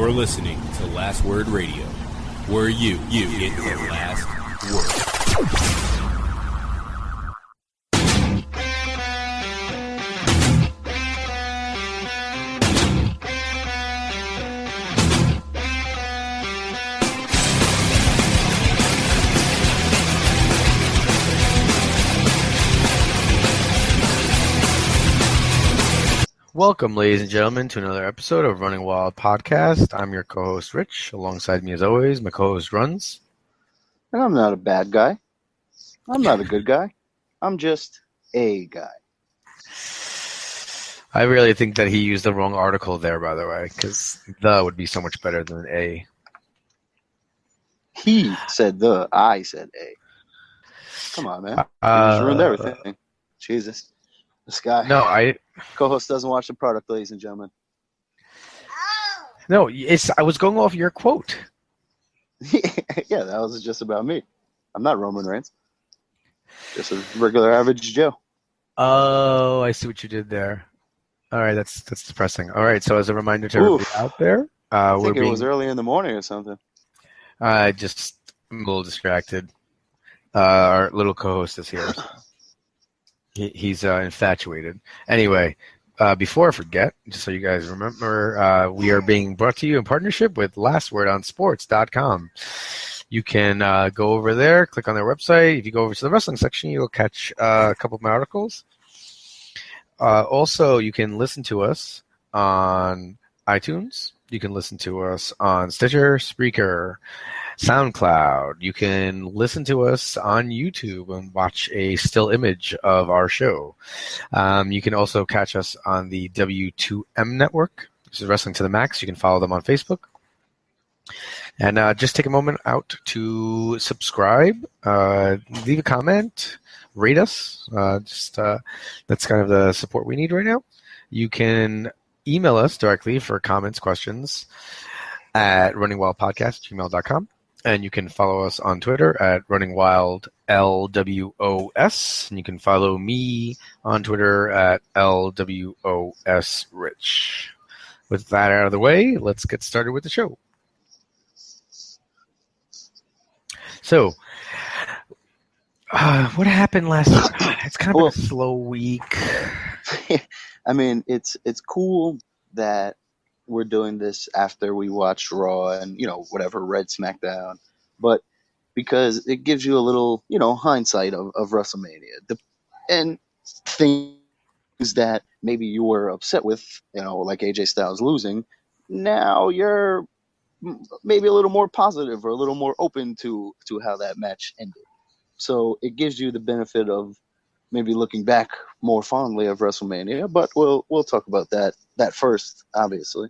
You're listening to Last Word Radio, where you get the last word. Welcome, ladies and gentlemen, to another episode of Running Wild Podcast. I'm your co-host, Rich. Alongside me, as always, my co-host, Runz. And I'm not a bad guy. I'm not a good guy. I'm just a guy. I really think that he used the wrong article there, by the way, because the would be so much better than a. He said the, I said a. Come on, man. You just ruined everything. Jesus. This guy. No, co-host doesn't watch the product, ladies and gentlemen. No, I was going off your quote. Yeah, that was just about me. I'm not Roman Reigns. Just a regular average Joe. Oh, I see what you did there. All right, that's depressing. All right, so as a reminder to everybody out there, I think it was early in the morning or something. I'm a little distracted. Our little co-host is here. He's infatuated. Anyway, before I forget, just so you guys remember, we are being brought to you in partnership with lastwordonsports.com. You can go over there, click on their website. If you go over to the wrestling section, you'll catch a couple of my articles. Also, you can listen to us on iTunes. You can listen to us on Stitcher, Spreaker, SoundCloud. You can listen to us on YouTube and watch a still image of our show. You can also catch us on the W2M network. This is Wrestling to the Max. You can follow them on Facebook. And just take a moment out to subscribe, leave a comment, rate us. That's kind of the support we need right now. You can email us directly for comments, questions at runningwildpodcast@gmail.com. And you can follow us on Twitter at runningwildlwos. And you can follow me on Twitter at lwosrich. With that out of the way, let's get started with the show. So, what happened last week? It's kind of a slow week. I mean, it's cool that we're doing this after we watched Raw and, whatever, Red SmackDown. But because it gives you a little, hindsight of WrestleMania. And things that maybe you were upset with, like AJ Styles losing, now you're maybe a little more positive or a little more open to how that match ended. So it gives you the benefit of maybe looking back more fondly of WrestleMania, but we'll talk about that first, obviously.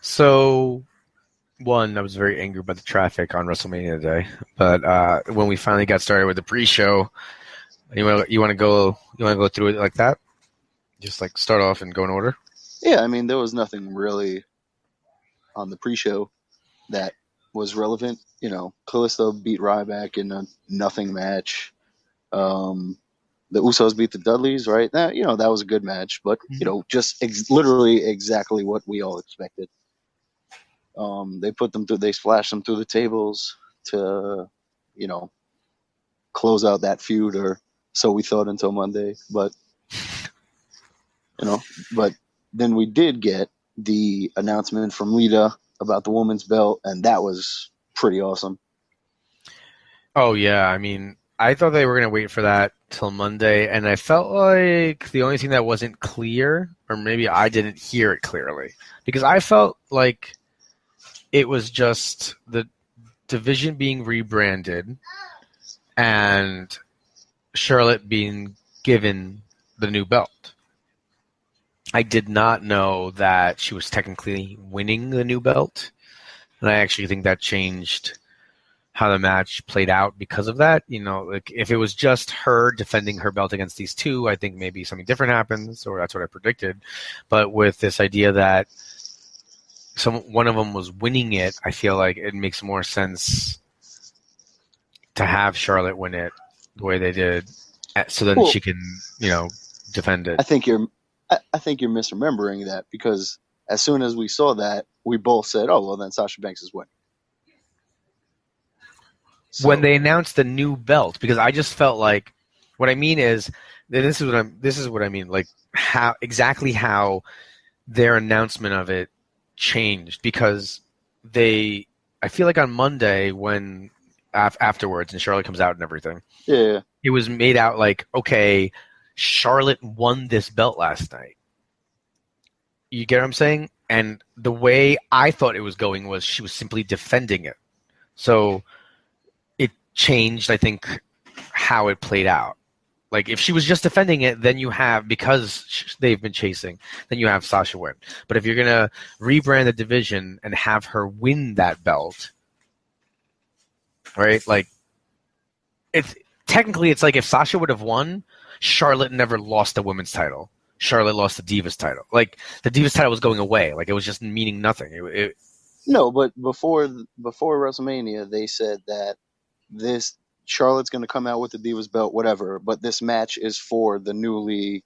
So, one, I was very angry about the traffic on WrestleMania today, but when we finally got started with the pre-show, you want to go through it like that, just like start off and go in order. Yeah, I mean there was nothing really on the pre-show that was relevant. Callisto beat Ryback in a nothing match. The Usos beat the Dudleys, right? That was a good match, but just literally exactly what we all expected. They splashed them through the tables to, close out that feud, or so we thought until Monday. But then we did get the announcement from Lita about the women's belt, and that was pretty awesome. Oh yeah, I mean, I thought they were going to wait for that till Monday, and I felt like the only thing that wasn't clear, or maybe I didn't hear it clearly, because I felt like it was just the division being rebranded and Charlotte being given the new belt. I did not know that she was technically winning the new belt, and I actually think that changed how the match played out because of that. Like if it was just her defending her belt against these two, I think maybe something different happens, or that's what I predicted. But with this idea that one of them was winning it, I feel like it makes more sense to have Charlotte win it the way they did, so that she can, defend it. I think you're misremembering that, because as soon as we saw that, we both said, "Oh, well, then Sasha Banks is winning." So, When they announced the new belt, because I just felt like, what I mean is, this is what I mean, like how their announcement of it changed, because I feel like on Monday when afterwards and Charlotte comes out and everything, yeah, it was made out like, okay, Charlotte won this belt last night. You get what I'm saying? And the way I thought it was going was she was simply defending it. So it changed, I think, how it played out. Like, if she was just defending it, then you have, because they've been chasing, then you have Sasha win. But if you're going to rebrand the division and have her win that belt, right? Like, it's like if Sasha would have won, Charlotte never lost the women's title. Charlotte lost the Divas title. Like, the Divas title was going away. Like, it was just meaning nothing. No, but before WrestleMania, they said that Charlotte's going to come out with the Divas belt, whatever, but this match is for the newly,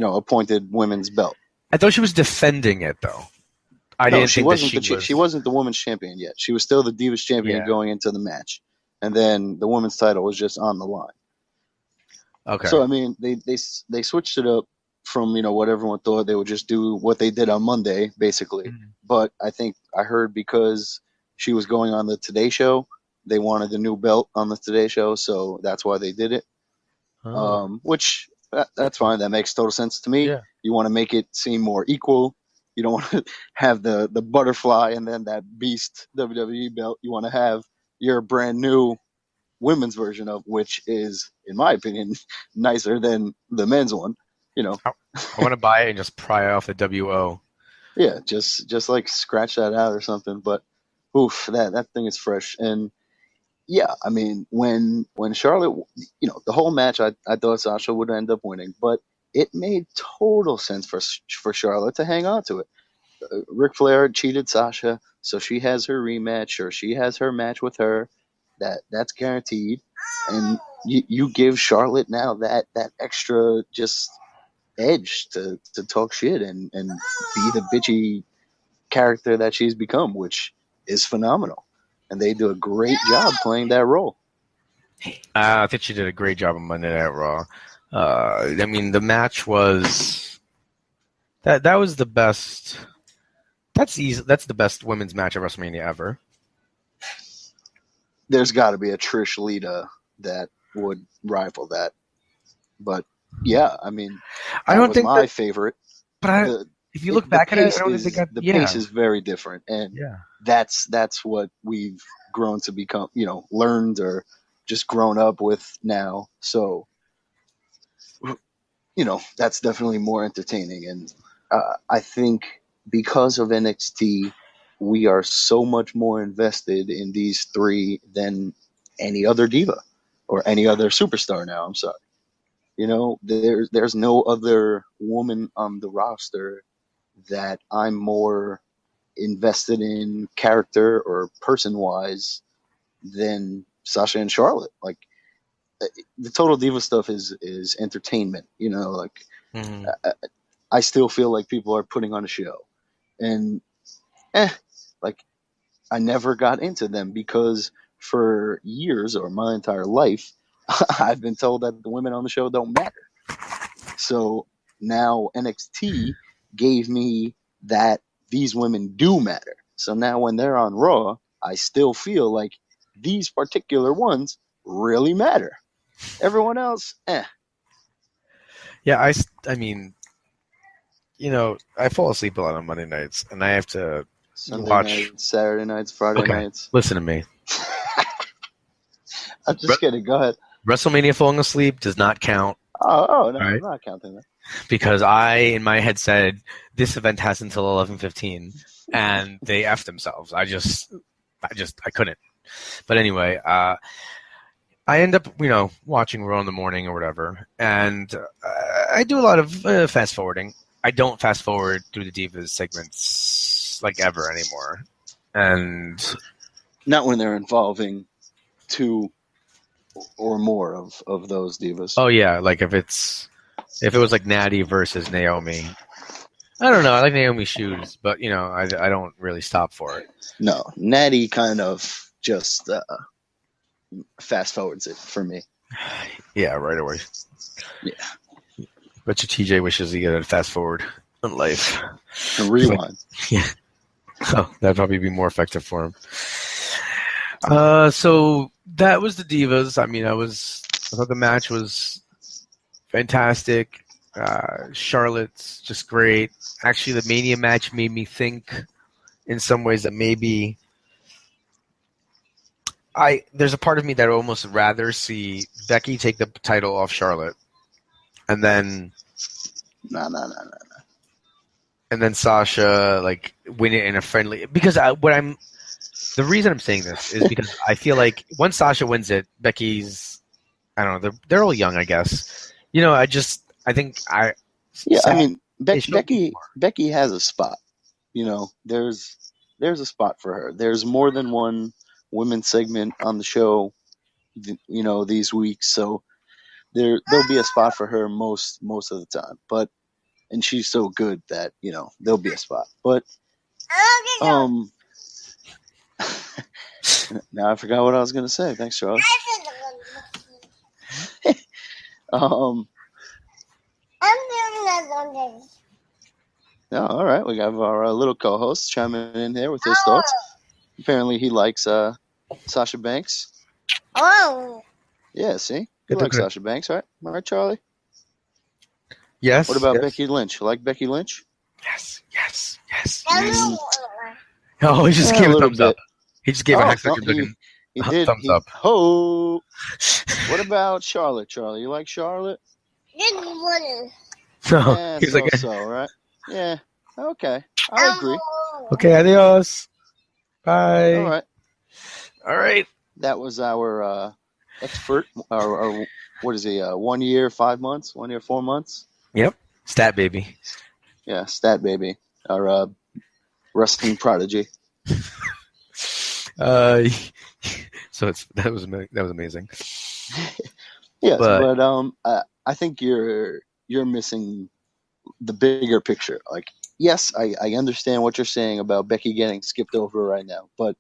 appointed women's belt. I thought she was defending it, though. She wasn't the women's champion yet. She was still the Divas champion going into the match, and then the women's title was just on the line. Okay. So I mean, they switched it up from what everyone thought they would just do what they did on Monday, basically. Mm-hmm. But I think I heard because she was going on the Today Show, they wanted the new belt on the Today Show, so that's why they did it. Oh. Which that's fine. That makes total sense to me. Yeah. You want to make it seem more equal. You don't want to have the butterfly and then that beast WWE belt. You want to have your brand new women's version of, which is, in my opinion, nicer than the men's one. I want to buy it and just pry off the WO. Yeah, just like scratch that out or something. But oof, that thing is fresh. And yeah, I mean, when Charlotte, the whole match, I thought Sasha would end up winning, but it made total sense for Charlotte to hang on to it. Ric Flair cheated Sasha, so she has her rematch, or she has her match with her. That's guaranteed. And you give Charlotte now that extra just edge to talk shit and be the bitchy character that she's become, which is phenomenal. And they do a great job playing that role. I think she did a great job on Monday Night Raw. I mean, the match was that was the best. That's easy. That's the best women's match at WrestleMania ever. There's got to be a Trish Lita that would rival that, but yeah, I mean, I don't think my favorite. But if you look back at it, I don't think the pace is very different, and that's what we've grown to become, learned or just grown up with now. So, that's definitely more entertaining, and I think because of NXT, we are so much more invested in these three than any other diva or any other superstar now. I'm sorry. There's no other woman on the roster that I'm more invested in character or person-wise than Sasha and Charlotte. Like, the Total Diva stuff is entertainment, Mm-hmm. I still feel like people are putting on a show. And, I never got into them because for years or my entire life, I've been told that the women on the show don't matter. So now NXT gave me that these women do matter. So now when they're on Raw, I still feel like these particular ones really matter. Everyone else, Yeah, I mean, I fall asleep a lot on Monday nights, and I have to Sunday watch nights, Saturday nights, Friday nights. Listen to me. I'm just kidding. Go ahead. WrestleMania falling asleep does not count. Oh no, right? I'm not counting that. Because I, in my head, said this event has until 11:15, and they effed themselves. I couldn't. But anyway, I end up, watching Raw in the morning or whatever, and I do a lot of fast forwarding. I don't fast forward through the Divas segments like ever anymore, and not when they're involving two or more of those divas. Oh yeah, like if it was like Natty versus Naomi, I don't know. I like Naomi's shoes, but I don't really stop for it. No, Natty kind of just fast forwards it for me. Yeah, right away. Yeah. Bet you TJ wishes he could fast forward in life. And rewind. Yeah. Oh, that'd probably be more effective for him. So that was the Divas. I mean, I thought the match was fantastic. Charlotte's just great. Actually, the Mania match made me think in some ways that maybe there's a part of me that would almost rather see Becky take the title off Charlotte and then No. and then Sasha win it in a friendly, because the reason I'm saying this is because I feel like once Sasha wins it, Becky's, I don't know, they're all young, I guess. I mean, Becky has a spot. There's a spot for her. There's more than one women's segment on the show, these weeks, so there'll be a spot for her most of the time. And she's so good that there'll be a spot. But now I forgot what I was gonna say. Thanks, Charles. Yeah, all right. We have our little co-host chiming in here with his thoughts. Apparently, he likes Sasha Banks. Oh. Yeah, see, he likes Sasha Banks, right? All right, Charlie. Yes. What about yes. Becky Lynch? You like Becky Lynch? Yes. Oh, he just gave a thumbs up. He just gave a hexagon thumbs up. Ho! What about Charlotte, Charlie? You like Charlotte? No, Yeah, he's like, so, right? Yeah, okay. I agree. Okay, adios. Bye. All right. That was our expert, or what is he, 1 year, 5 months? 1 year, 4 months? Yep. StatBaby. Yeah, StatBaby. Our wrestling prodigy. So that was amazing. Yes, but I think you're missing the bigger picture. Like, yes, I understand what you're saying about Becky getting skipped over right now, but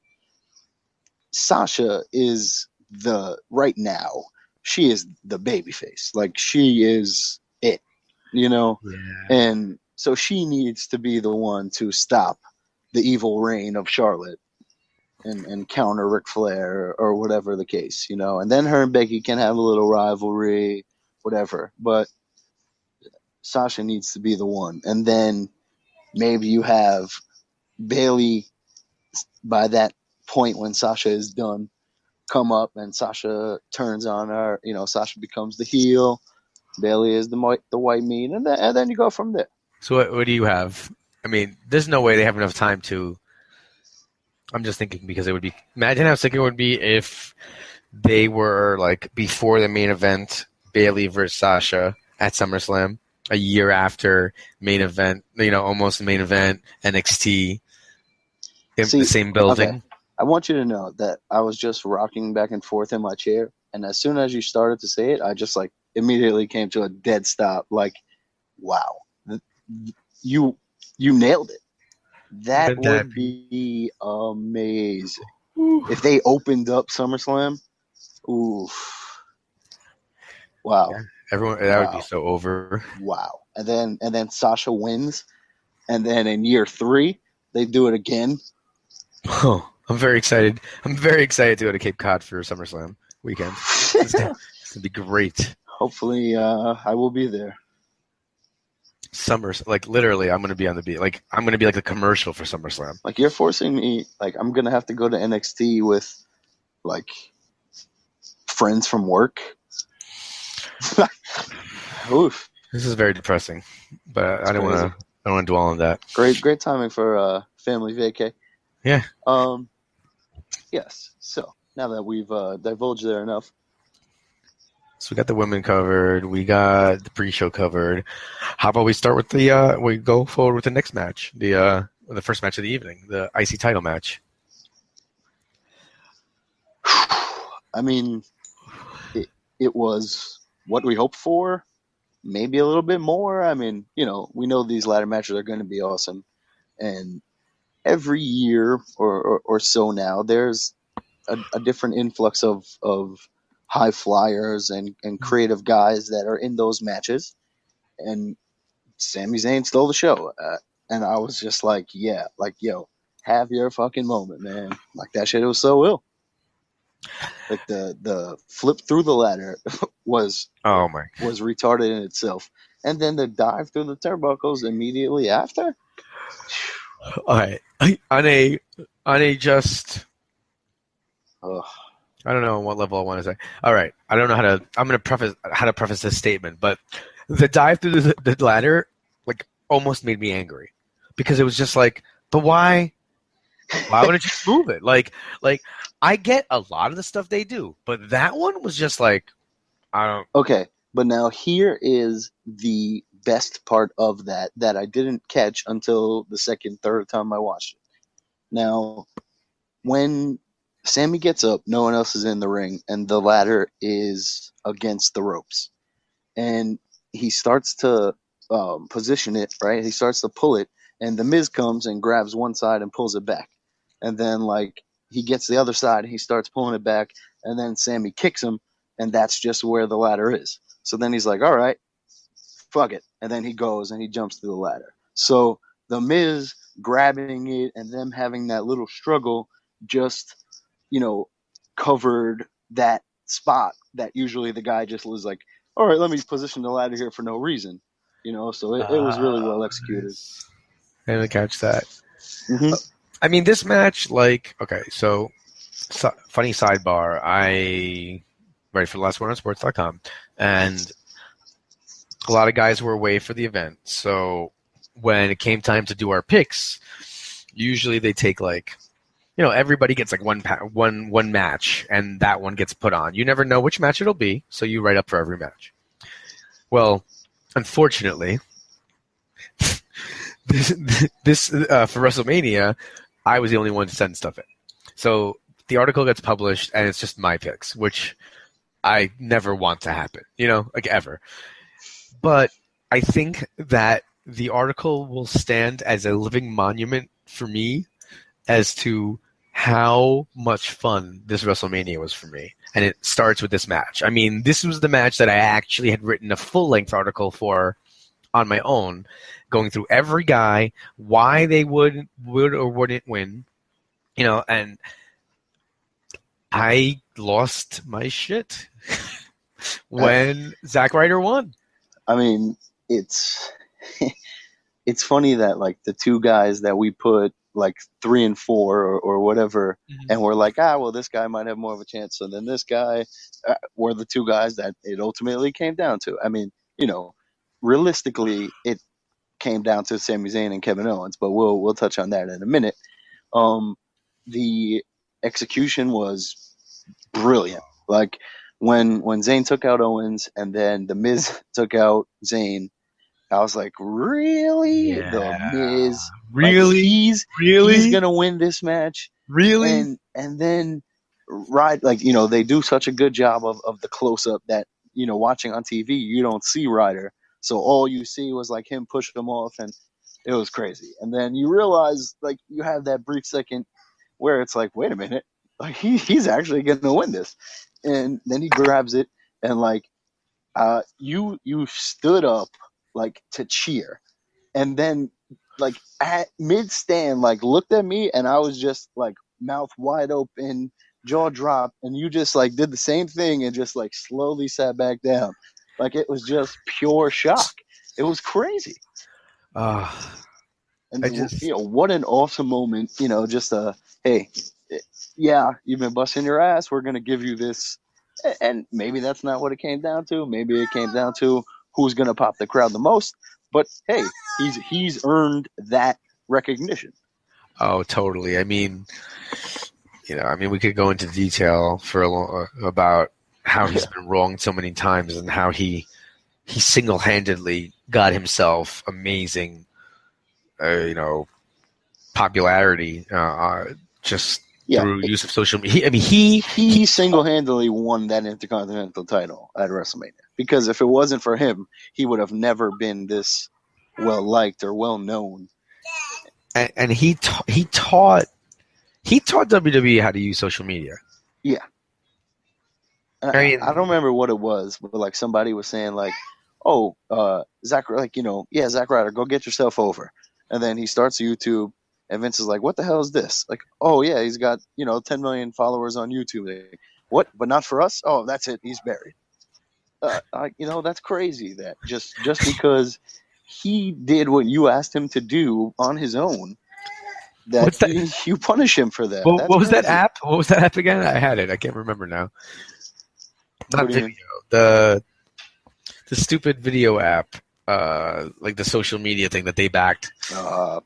Sasha is right now, she is the babyface. Like, she is it, Yeah. And so she needs to be the one to stop the evil reign of Charlotte and counter Ric Flair or whatever the case, and then her and Becky can have a little rivalry, whatever. But Sasha needs to be the one. And then maybe you have Bayley by that point when Sasha is done come up and Sasha turns on her. Sasha becomes the heel. Bayley is the white meat. And then you go from there. So what do you have? I mean, there's no way they have enough time to. I'm just thinking because it would be. Imagine how sick it would be if they were before the main event, Bayley versus Sasha at SummerSlam, a year after main event, almost main event, NXT in the same building. Okay. I want you to know that I was just rocking back and forth in my chair, and as soon as you started to say it, I just immediately came to a dead stop. Wow, you nailed it. That would be amazing. If they opened up SummerSlam. Oof. Wow. Yeah, that would be so over. Wow. And then Sasha wins, and then in year 3 they do it again. Oh, I'm very excited. I'm very excited to go to Cape Cod for SummerSlam weekend. It's gonna be great. Hopefully, I will be there. Literally, I'm going to be on the beat. I'm going to be the commercial for SummerSlam. You're forcing me. I'm going to have to go to NXT with, friends from work. Oof. This is very depressing, but I don't want to dwell on that. Great timing for family vacay. Yeah. Yes. So now that we've divulged there enough. So we got the women covered. We got the pre-show covered. How about we start with we go forward with the next match, the first match of the evening, the IC title match. I mean, it was what we hoped for. maybe a little bit more. I mean, we know these ladder matches are going to be awesome, and every year or so now, there's a different influx of high flyers and creative guys that are in those matches, and Sami Zayn stole the show, and I was just like, yeah, like, yo, have your fucking moment, man. Like, that shit was so ill. Like, the flip through the ladder was retarded in itself, and then the dive through the turnbuckles immediately after. All right, on a just, Ugh. I don't know on what level I want to say. All right, I don't know I'm going to preface this statement, but the dive through the ladder, like, almost made me angry, because it was just like, but why? Why would it just move it? Like I get a lot of the stuff they do, but that one was just like, I don't. Okay, but now here is the best part of that I didn't catch until the third time I watched it. Now, when Sammy gets up, no one else is in the ring, and the ladder is against the ropes, and he starts to position it, right? He starts to pull it, and the Miz comes and grabs one side and pulls it back. And then, like, he gets the other side, and he starts pulling it back, and then Sammy kicks him, and that's just where the ladder is. So then he's like, all right, fuck it. And then he goes, and he jumps to the ladder. So the Miz grabbing it and them having that little struggle just, covered that spot that usually the guy just was like, all right, let me position the ladder here for no reason. So it was really well executed. I didn't catch that. Mm-hmm. I mean, this match, like, okay, so funny sidebar. I write for lastwordonsports.com, and a lot of guys were away for the event. So when it came time to do our picks, usually they take, like, everybody gets like one match, and that one gets put on. You never know which match it'll be, so you write up for every match. Well, unfortunately, this for WrestleMania, I was the only one to send stuff in. So the article gets published, and it's just my picks, which I never want to happen, like, ever. But I think that the article will stand as a living monument for me as to how much fun this WrestleMania was for me. And it starts with this match. I mean, this was the match that I actually had written a full-length article for on my own, going through every guy, why they would or wouldn't win, and I lost my shit when Zack Ryder won. I mean, it's funny that, like, the two guys that we put, like, 3 and 4 or whatever, and we're like, well, this guy might have more of a chance. So then this guy were the two guys that it ultimately came down to. I mean, realistically, it came down to Sami Zayn and Kevin Owens, but we'll touch on that in a minute. The execution was brilliant. Like, when Zayn took out Owens and then the Miz took out Zayn, I was like, really? Yeah. The Miz? Really? Like, really? He's going to win this match? Really? And then, right, like, they do such a good job of the close-up that, watching on TV, you don't see Ryder. So all you see was, like, him push him off, and it was crazy. And then you realize, like, you have that brief second where it's like, wait a minute, like, he's actually going to win this. And then he grabs it, and, like, you stood up, like, to cheer, and then, like, at mid-stand, like, looked at me, and I was just, like, mouth wide open, jaw dropped, and you just, like, did the same thing and just, like, slowly sat back down. Like, it was just pure shock. It was crazy. And what an awesome moment, just hey, yeah, you've been busting your ass, we're going to give you this. And maybe that's not what it came down to. Maybe it came down to who's going to pop the crowd the most. But, hey, he's earned that recognition. Oh, totally. I mean, we could go into detail for about how he's been wronged so many times and how he single-handedly got himself amazing, popularity through use of social media. He single-handedly won that Intercontinental title at WrestleMania because if it wasn't for him, he would have never been this well liked or well known. And he taught WWE how to use social media. Yeah. I mean, I don't remember what it was, but like somebody was saying like, "Oh, Zack, like Zack Ryder, go get yourself over." And then he starts YouTube, and Vince is like, "What the hell is this?" Like, "Oh yeah, he's got 10 million followers on YouTube." Like, what? But not for us? Oh, that's it. He's buried. That's crazy. That just because he did what you asked him to do on his own, that you punish him for that. What was that app? What was that app again? I had it. I can't remember now. Not video. The stupid video app, like the social media thing that they backed. I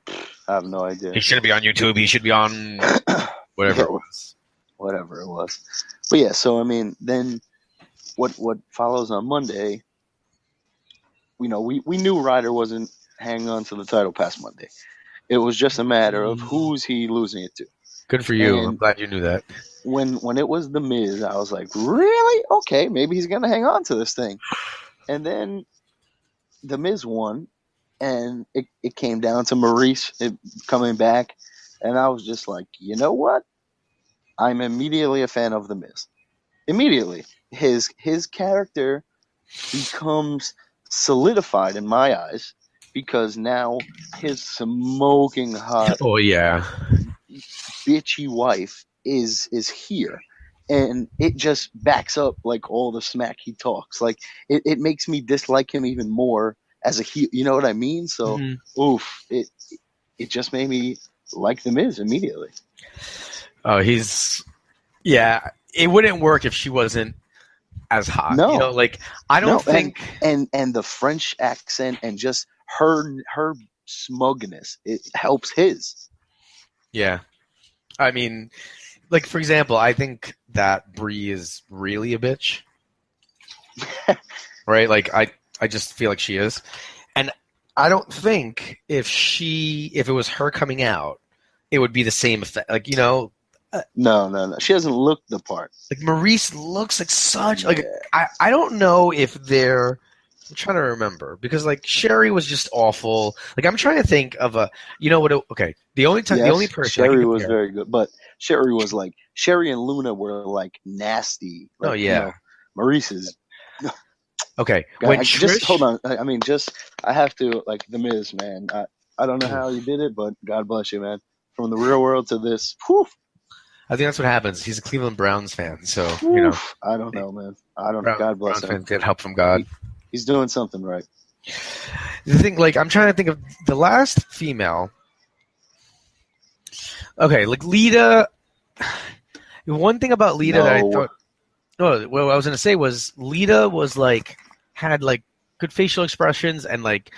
have no idea. He shouldn't be on YouTube. He should be on whatever it was. Whatever it was. But yeah, so I mean, then what follows on Monday? We knew Ryder wasn't hanging on to the title past Monday. It was just a matter of who's he losing it to. Good for you. And I'm glad you knew that. When it was The Miz, I was like, really? Okay, maybe he's gonna hang on to this thing. And then The Miz won, and it came down to Maurice coming back, and I was just like, you know what? I'm immediately a fan of The Miz. Immediately. His character becomes solidified in my eyes because now his smoking hot bitchy wife is here. And it just backs up like all the smack he talks. Like it makes me dislike him even more as a heel. You know what I mean? So it just made me like The Miz immediately. Oh, it wouldn't work if she wasn't as hot. No. I don't think and the French accent and just her smugness, it helps his. Yeah. I mean, like, for example, I think that Brie is really a bitch. Right? Like, I just feel like she is. And I don't think if it was her coming out, it would be the same effect. Like, No. She doesn't look the part. Like, Maurice looks like such... Like, I don't know if they're... I'm trying to remember. Because, like, Sherry was just awful. Like, I'm trying to think of a... You know what... Okay. The only person... Sherry was very good. But Sherry was like... Sherry and Luna were, like, nasty. Like, oh, yeah. Maurice is... Okay. When Trish... Just hold on. I mean, I have to... Like, The Miz, man. I don't know how you did it, but God bless you, man. From the real world to this... Whew, I think that's what happens. He's a Cleveland Browns fan, so I don't know, man. I don't know. God bless him. Fans get help from God. He's doing something right. The thing, like, I'm trying to think of the last female. Okay, like Lita. One thing about Lita that I thought. No, what I was going to say was Lita was like had like good facial expressions and like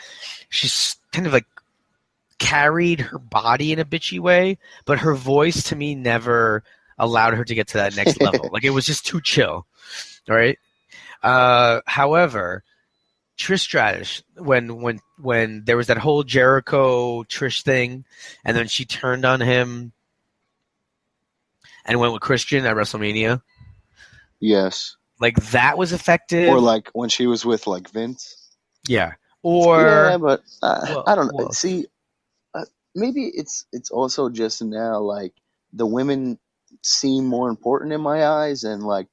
she's kind of like carried her body in a bitchy way, but her voice to me never allowed her to get to that next level. Like, it was just too chill, right? However, Trish Stratus, when there was that whole Jericho Trish thing, and then she turned on him and went with Christian at WrestleMania. Yes. Like, that was effective. Or like when she was with like Vince. Yeah. But I don't know. See, maybe it's also just now like the women seem more important in my eyes, and like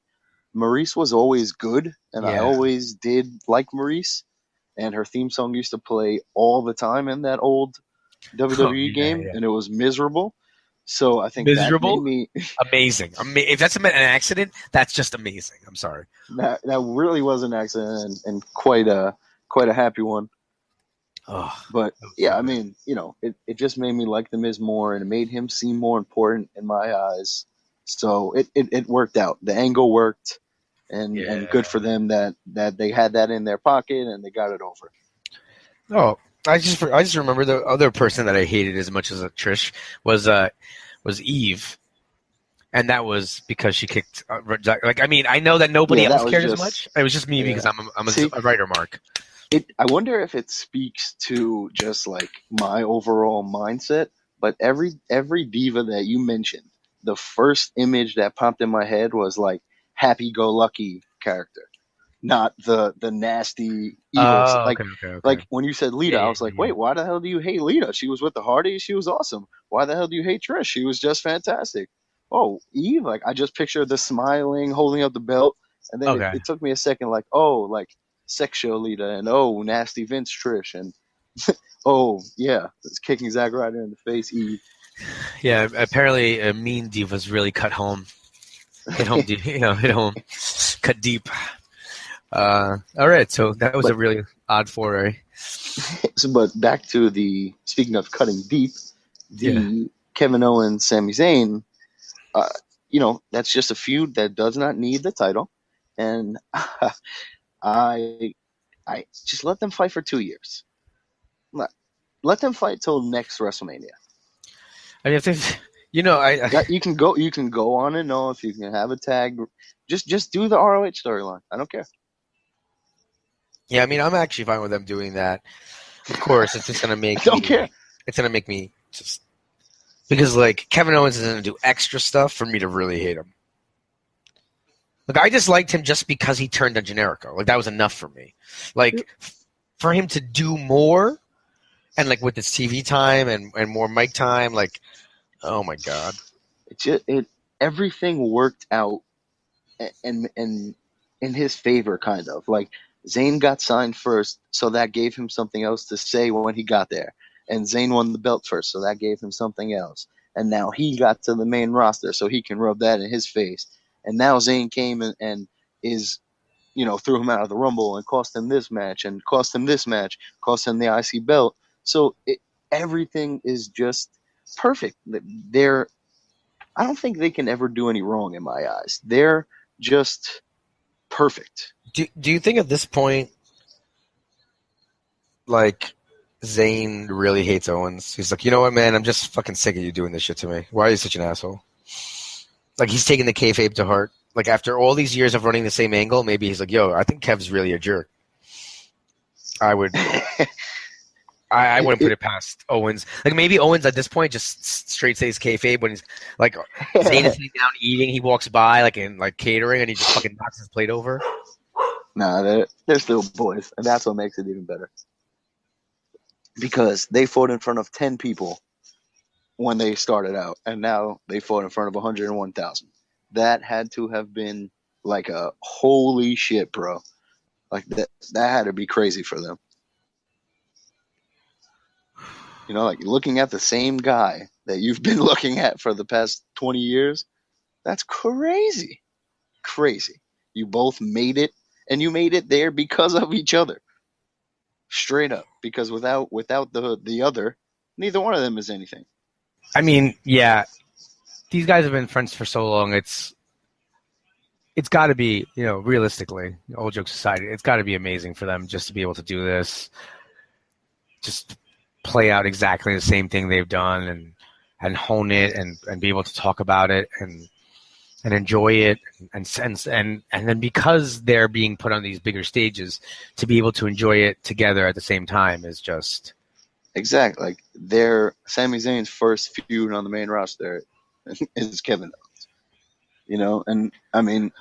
Maurice was always good, and I always did like Maurice, and her theme song used to play all the time in that old WWE game, and it was miserable. So I think miserable, that made me amazing. If that's an accident, that's just amazing. I'm sorry. That really was an accident, and quite a happy one. Oh, but yeah, I mean, it just made me like The Miz more, and it made him seem more important in my eyes. So it worked out. The angle worked, and good for them that they had that in their pocket and they got it over. Oh, I just remember the other person that I hated as much as Trish was Eve, and that was because she kicked. Like, I mean, I know that nobody else cared as much. It was just me because I'm a writer, Mark. I wonder if it speaks to just like my overall mindset, but every diva that you mentioned, the first image that popped in my head was like happy-go-lucky character. not the nasty evil. Okay. Like when you said Lita, I was like, Yeah. wait, why the hell do you hate Lita? She was with the Hardys. She was awesome. Why the hell do you hate Trish? She was just fantastic. Oh, Eve, like I just pictured the smiling, holding up the belt, and then Okay. it took me a second, like, oh, like sex show Lita, and oh, nasty Vince Trish, and oh yeah, it's kicking Zack Ryder in the face, Eve. Yeah, apparently Mean Divas really cut home. Hit home deep, hit home. Cut deep. All right, so that was a really odd foray. But back to speaking of cutting deep, Kevin Owens, Sami Zayn, that's just a feud that does not need the title. And I just let them fight for 2 years. Let them fight till next WrestleMania. I mean, if they, you can go on and on if you can have a tag. Just do the ROH storyline. I don't care. Yeah, I mean, I'm actually fine with them doing that. Of course, it's just gonna make. I don't care. It's gonna make me just because like Kevin Owens is gonna do extra stuff for me to really hate him. Like I just liked him just because he turned on Generico. Like that was enough for me. Like for him to do more, and like with his TV time and more mic time, like oh my god, everything worked out, and in his favor, kind of like. Zayn got signed first, so that gave him something else to say when he got there. And Zayn won the belt first, so that gave him something else. And now he got to the main roster, so he can rub that in his face. And now Zayn came and is, threw him out of the Rumble and cost him this match and cost him this match, cost him the IC belt. So everything is just perfect. I don't think they can ever do any wrong in my eyes. They're just perfect. Do you think at this point, like, Zayn really hates Owens? He's like, you know what, man? I'm just fucking sick of you doing this shit to me. Why are you such an asshole? Like, he's taking the kayfabe to heart. Like, after all these years of running the same angle, maybe he's like, yo, I think Kev's really a jerk. I would... I wouldn't put it past Owens. Like, maybe Owens at this point just straight says kayfabe when he's, like, Zayn is sitting down eating, he walks by, like, in, like, catering, and he just fucking knocks his plate over. Nah, they're still boys, and that's what makes it even better. Because they fought in front of 10 people when they started out, and now they fought in front of 101,000. That had to have been like a holy shit, bro. Like that had to be crazy for them. Like looking at the same guy that you've been looking at for the past 20 years, that's crazy. Crazy. You both made it. And you made it there because of each other. Straight up. Because without the other, neither one of them is anything. I mean, yeah. These guys have been friends for so long. It's got to be, realistically, all jokes aside, it's got to be amazing for them just to be able to do this. Just play out exactly the same thing they've done and hone it and be able to talk about it and enjoy it and then because they're being put on these bigger stages to be able to enjoy it together at the same time is just exactly like they're Sami Zayn's first feud on the main roster is Kevin Owens. And I mean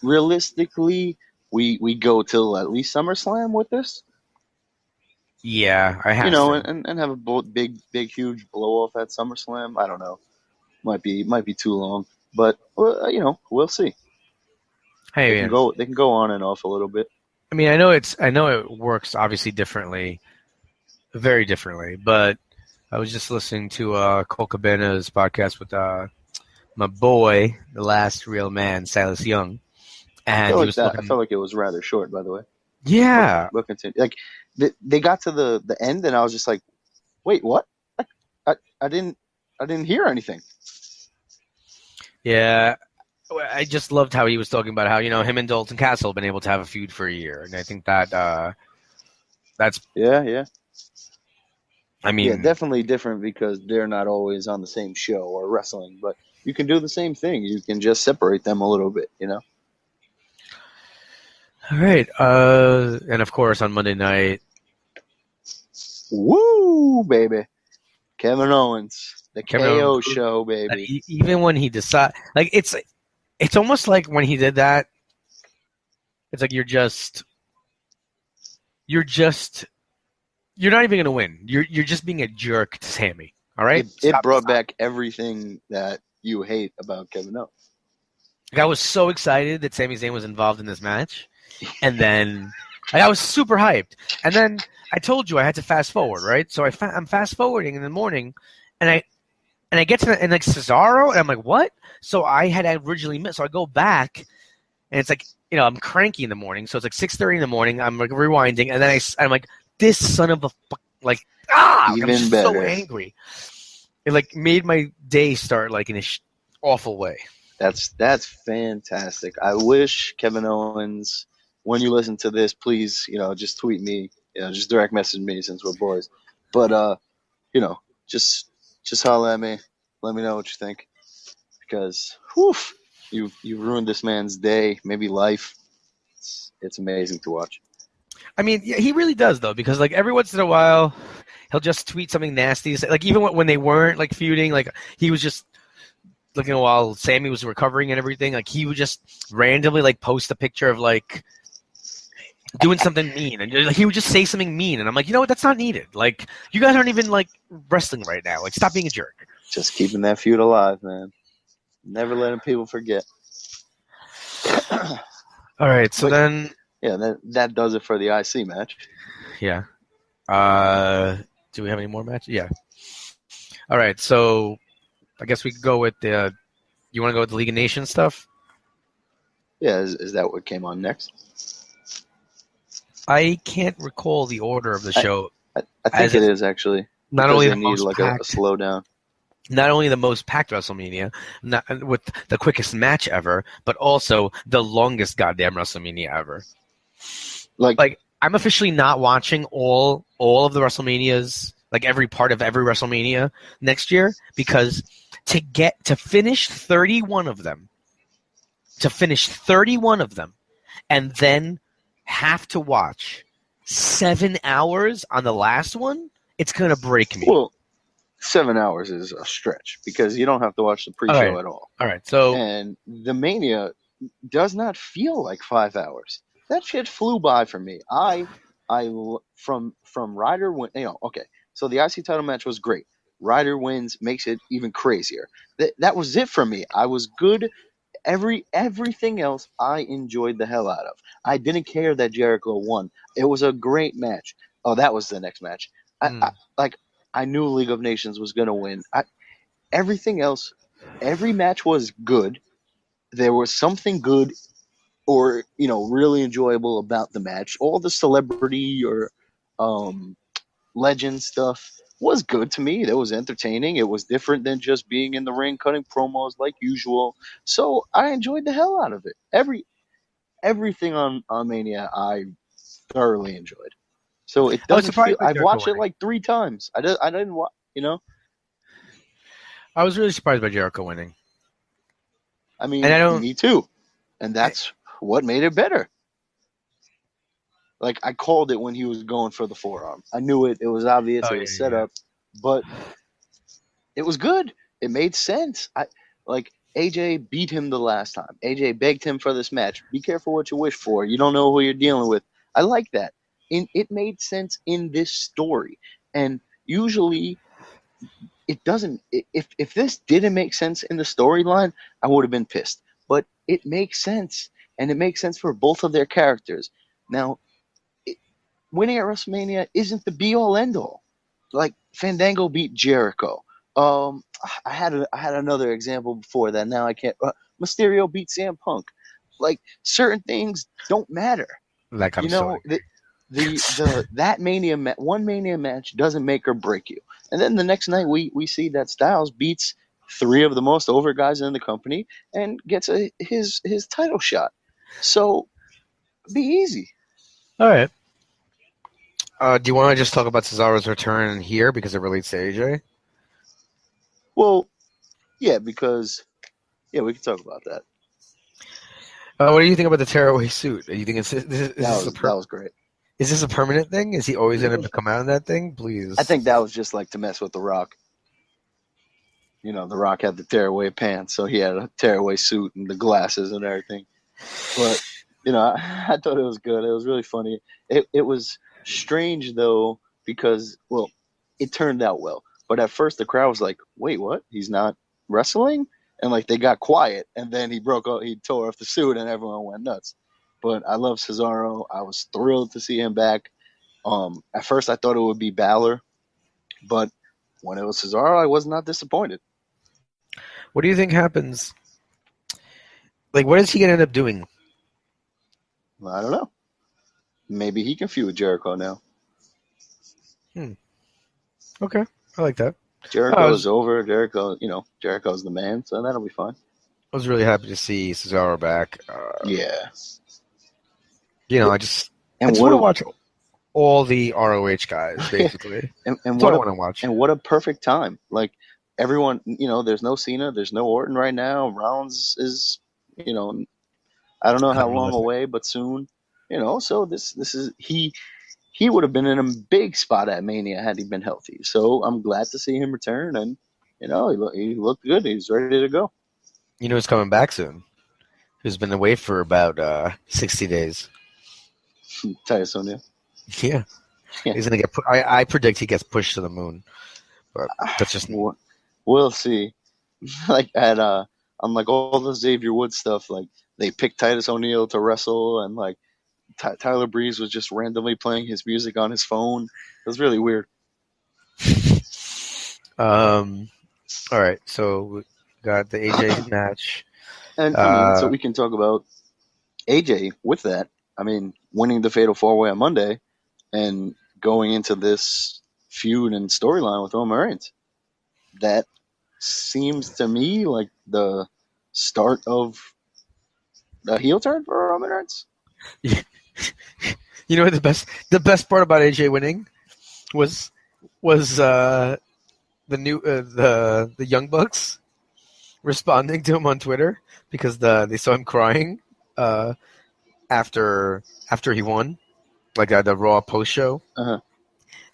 realistically we go till at least SummerSlam with this. Yeah, I have and have a big huge blow off at SummerSlam. I don't know, might be too long. But we'll see. Hey, they can go on and off a little bit. I mean, I know it works obviously differently, very differently. But I was just listening to Cole Cabana's podcast with my boy, the last real man, Silas Young, and I felt like it was rather short, by the way. Yeah, but continue. Like they got to the end, and I was just like, wait, what? I didn't hear anything. Yeah, I just loved how he was talking about how him and Dalton Castle have been able to have a feud for a year, and I think that that's yeah. I mean, yeah, definitely different because they're not always on the same show or wrestling, but you can do the same thing. You can just separate them a little bit, All right, and of course on Monday night, woo, baby, Kevin Owens. The KO show, baby. Even when he decides, like it's almost like when he did that, It's like you're not even gonna win. You're just being a jerk to Sammy. All right. It brought back everything that you hate about Kevin Owens. Like, I was so excited that Sami Zayn was involved in this match, and then I was super hyped. And then I told you I had to fast forward, right? So I'm fast forwarding in the morning, and I get to and like Cesaro, and I'm like, what? So I had originally missed. So I go back, and it's like, I'm cranky in the morning, so it's like 6:30 in the morning. I'm like rewinding, and then I'm like, this son of a Even I'm better. so angry. It like made my day start like in a awful way. That's fantastic. I wish Kevin Owens, when you listen to this, please, just tweet me, just direct message me since we're boys. But just holler at me, let me know what you think, because you've ruined this man's day, maybe life. It's amazing to watch. I mean, yeah, he really does though, because like every once in a while, he'll just tweet something nasty. Like even when they weren't like feuding, like he was just looking while Sammy was recovering and everything. Like he would just randomly like post a picture of like doing something mean, and like, he would just say something mean, and I'm like, you know what? That's not needed. Like you guys aren't even like wrestling right now. Like stop being a jerk. Just keeping that feud alive, man. Never letting people forget. All right, so then. Yeah, that does it for the IC match. Yeah. Do we have any more matches? Yeah. All right, so I guess we could go with the. You want to go with the League of Nations stuff? Yeah, is that what came on next? I can't recall the order of the show. I think it is actually. Not only they need like a slowdown. Not only the most packed WrestleMania, with the quickest match ever, but also the longest goddamn WrestleMania ever. Like I'm officially not watching all of the WrestleManias, like every part of every WrestleMania next year, because to finish 31 of them, and then have to watch 7 hours on the last one, it's gonna break me. Well, 7 hours is a stretch because you don't have to watch the pre-show at all. All right, so and the Mania does not feel like 5 hours. That shit flew by for me. I from Ryder win. Okay. So the IC title match was great. Ryder wins, makes it even crazier. That was it for me. I was good. Everything else I enjoyed the hell out of. I didn't care that Jericho won. It was a great match. Oh, that was the next match. I knew League of Nations was gonna win. Everything else, every match was good. There was something good or really enjoyable about the match. All the celebrity or legend stuff was good to me. It was entertaining. It was different than just being in the ring cutting promos like usual. So I enjoyed the hell out of it. Everything on Mania I thoroughly enjoyed. So it doesn't feel, I've watched it like 3 times. I didn't watch, I was really surprised by Jericho winning. I mean, me too. And that's what made it better. Like, I called it when he was going for the forearm. I knew it. It was obvious. It was set up. But it was good. It made sense. AJ beat him the last time. AJ begged him for this match. Be careful what you wish for. You don't know who you're dealing with. I like that. It made sense in this story. And usually it doesn't. If this didn't make sense in the storyline, I would have been pissed. But it makes sense. And it makes sense for both of their characters. Now, winning at WrestleMania isn't the be-all, end-all. Like, Fandango beat Jericho. I had another example before that. Now I can't. Mysterio beat CM Punk. Like, certain things don't matter. Like, I'm sorry. That one Mania match doesn't make or break you. And then the next night we see that Styles beats 3 of the most over guys in the company and gets his title shot. So, be easy. All right. Do you want to just talk about Cesaro's return here because it relates to AJ? Well, yeah, because we can talk about that. What do you think about the tearaway suit? Do you think that was great? Is this a permanent thing? Is he always going to come out in that thing? Please. I think that was just like to mess with The Rock. The Rock had the tearaway pants, so he had a tearaway suit and the glasses and everything. But I thought it was good. It was really funny. It was strange though because well, it turned out well. But at first the crowd was like, "Wait, what? He's not wrestling?" And like they got quiet, and then he broke out. He tore off the suit, and everyone went nuts. But I love Cesaro. I was thrilled to see him back. At first I thought it would be Balor, but when it was Cesaro, I was not disappointed. What do you think happens? Like, what is he going to end up doing? I don't know. Maybe he can feud with Jericho now. Okay, I like that. Jericho's over. Jericho's the man, so that'll be fine. I was really happy to see Cesaro back. Yeah. I just want to watch all the ROH guys, basically. and That's what what I want to watch. And what a perfect time. Like, everyone, there's no Cena, there's no Orton right now. Rollins is, I don't know how long away, but soon. So this is he would have been in a big spot at Mania had he been healthy. So I'm glad to see him return, and he looked good. He's ready to go. Who's coming back soon? Who's been away for about 60 days? Titus O'Neil. Yeah. He's gonna get. I predict he gets pushed to the moon, but that's just. We'll see. Like at on like all the Xavier Woods stuff, like they picked Titus O'Neil to wrestle, and like Tyler Breeze was just randomly playing his music on his phone. It was really weird. All right, so we got the AJ match, and so we can talk about AJ with that. I mean, winning the Fatal 4-Way on Monday and going into this feud and storyline with Roman Reigns. That seems to me like the start of the heel turn for Roman Reigns. The best part about AJ winning was the new the Young Bucks responding to him on Twitter because they saw him crying after he won, like the Raw post show,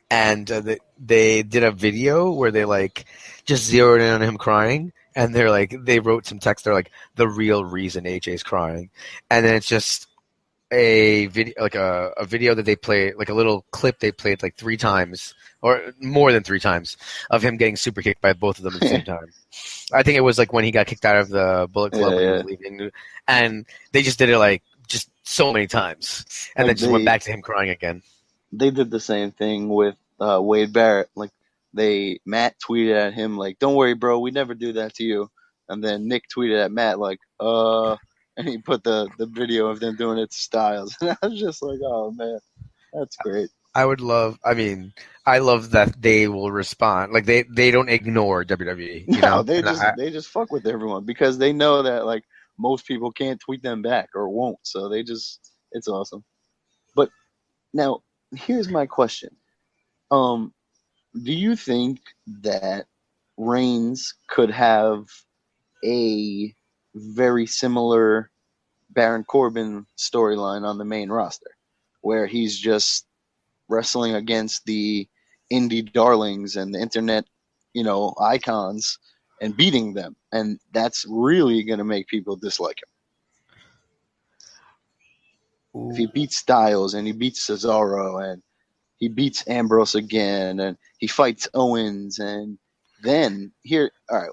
and they did a video where they like just zeroed in on him crying, and they wrote some text. They're like, the real reason AJ's crying, and then it's just a video, like a video that they play, like a little clip they played like 3 times or more than 3 times of him getting super kicked by both of them at the same time. I think it was like when he got kicked out of the Bullet Club when he was leaving, and they just did it like just so many times, and then just went back to him crying again. They did the same thing with Wade Barrett. Like Matt tweeted at him like, "Don't worry, bro, we never do that to you," and then Nick tweeted at Matt like, and he put the video of them doing it to Styles. And I was just like, oh, man, that's great. I love that they will respond. Like, they don't ignore WWE. They just fuck with everyone because they know that, like, most people can't tweet them back or won't. So it's awesome. But now, here's my question. Do you think that Reigns could have a very similar Baron Corbin storyline on the main roster, where he's just wrestling against the indie darlings and the internet, icons and beating them, and that's really going to make people dislike him. Ooh. If he beats Styles and he beats Cesaro and he beats Ambrose again and he fights Owens, and then all right,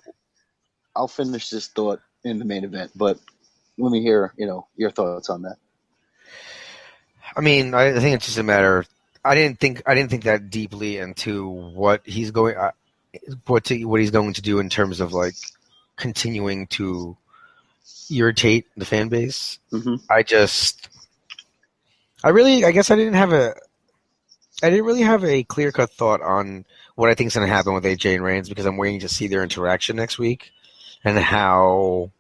I'll finish this thought in the main event, but let me hear, your thoughts on that. I mean, I think it's just a matter. I didn't think that deeply into what he's going, what he's going to do in terms of like continuing to irritate the fan base. Mm-hmm. I guess I didn't really have a clear-cut thought on what I think is going to happen with AJ and Reigns because I'm waiting to see their interaction next week and how.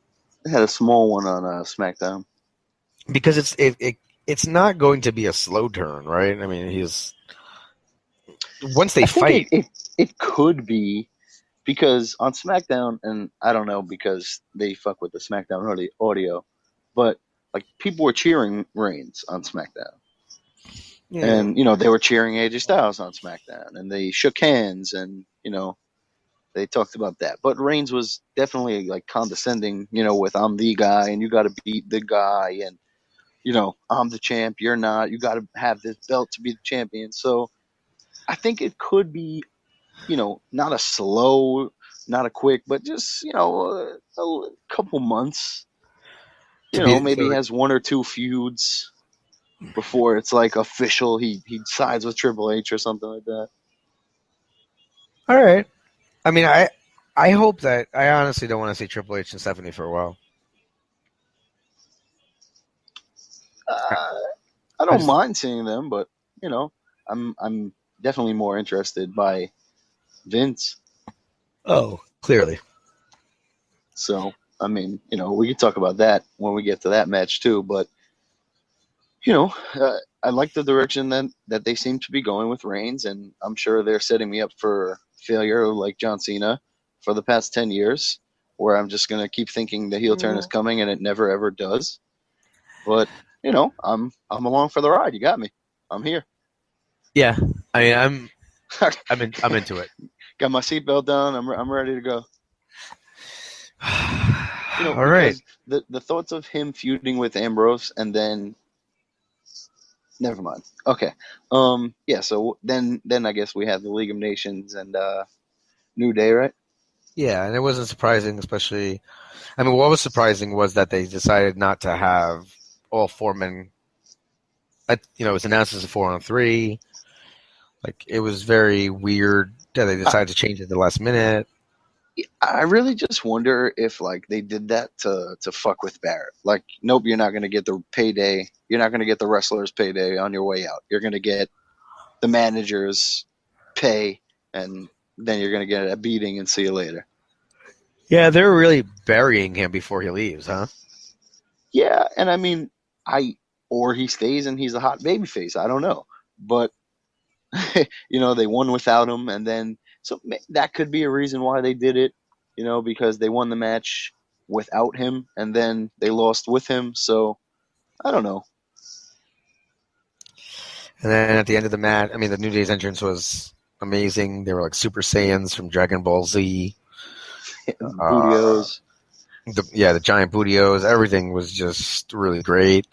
They had a small one on SmackDown. Because it's not going to be a slow turn, right? I mean, once they fight, it could be because on SmackDown, and I don't know because they fuck with the SmackDown audio, but like people were cheering Reigns on SmackDown. Yeah. And, they were cheering AJ Styles on SmackDown, and they shook hands, and, they talked about that. But Reigns was definitely, like, condescending, with I'm the guy, and you got to beat the guy, and, I'm the champ, you're not. You got to have this belt to be the champion. So I think it could be, not a slow, not a quick, but just, a couple months. Maybe he has one or two feuds before it's like official. He sides with Triple H or something like that. All right. I mean, I hope that I honestly don't want to see Triple H and Stephanie for a while. I don't mind seeing them, but I'm definitely more interested by Vince. Oh, clearly. So I mean, we could talk about that when we get to that match too. But I like the direction that they seem to be going with Reigns, and I'm sure they're setting me up for failure like John Cena for the past 10 years, where I'm just going to keep thinking the heel turn is coming and it never ever does. But, I'm along for the ride. You got me. I'm here. Yeah. I mean, I'm into it. Got my seatbelt on. I'm ready to go. All right. The thoughts of him feuding with Ambrose and then never mind. Okay. Yeah, so then I guess we have the League of Nations and New Day, right? Yeah, and it wasn't surprising, especially what was surprising was that they decided not to have all four men. It was announced as a 4-on-3. Like, it was very weird that they decided to change it at the last minute. I really just wonder if they did that to fuck with Barrett. Like, nope, you're not going to get the payday. You're not going to get the wrestler's payday on your way out. You're going to get the manager's pay, and then you're going to get a beating and see you later. Yeah, they're really burying him before he leaves, huh? Yeah, and I mean, or he stays and he's a hot babyface. I don't know, but they won without him, and then. So that could be a reason why they did it, because they won the match without him and then they lost with him. So I don't know. And then at the end of the match, the New Day's entrance was amazing. They were like Super Saiyans from Dragon Ball Z. Bootios. The giant bootios. Everything was just really great.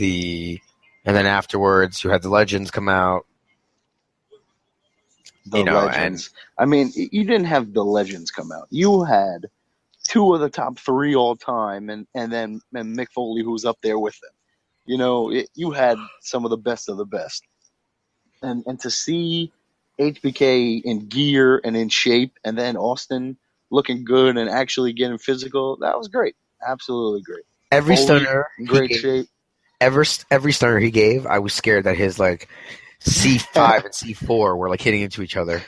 And then afterwards, you had the legends come out. Legends. You didn't have the legends come out. You had two of the top three all time, and then Mick Foley, who was up there with them. You had some of the best. And to see HBK in gear and in shape, and then Austin looking good and actually getting physical, that was great. Absolutely great. Every Foley, stunner, great shape. Every stunner he gave, I was scared that his C5 and C4 were hitting into each other.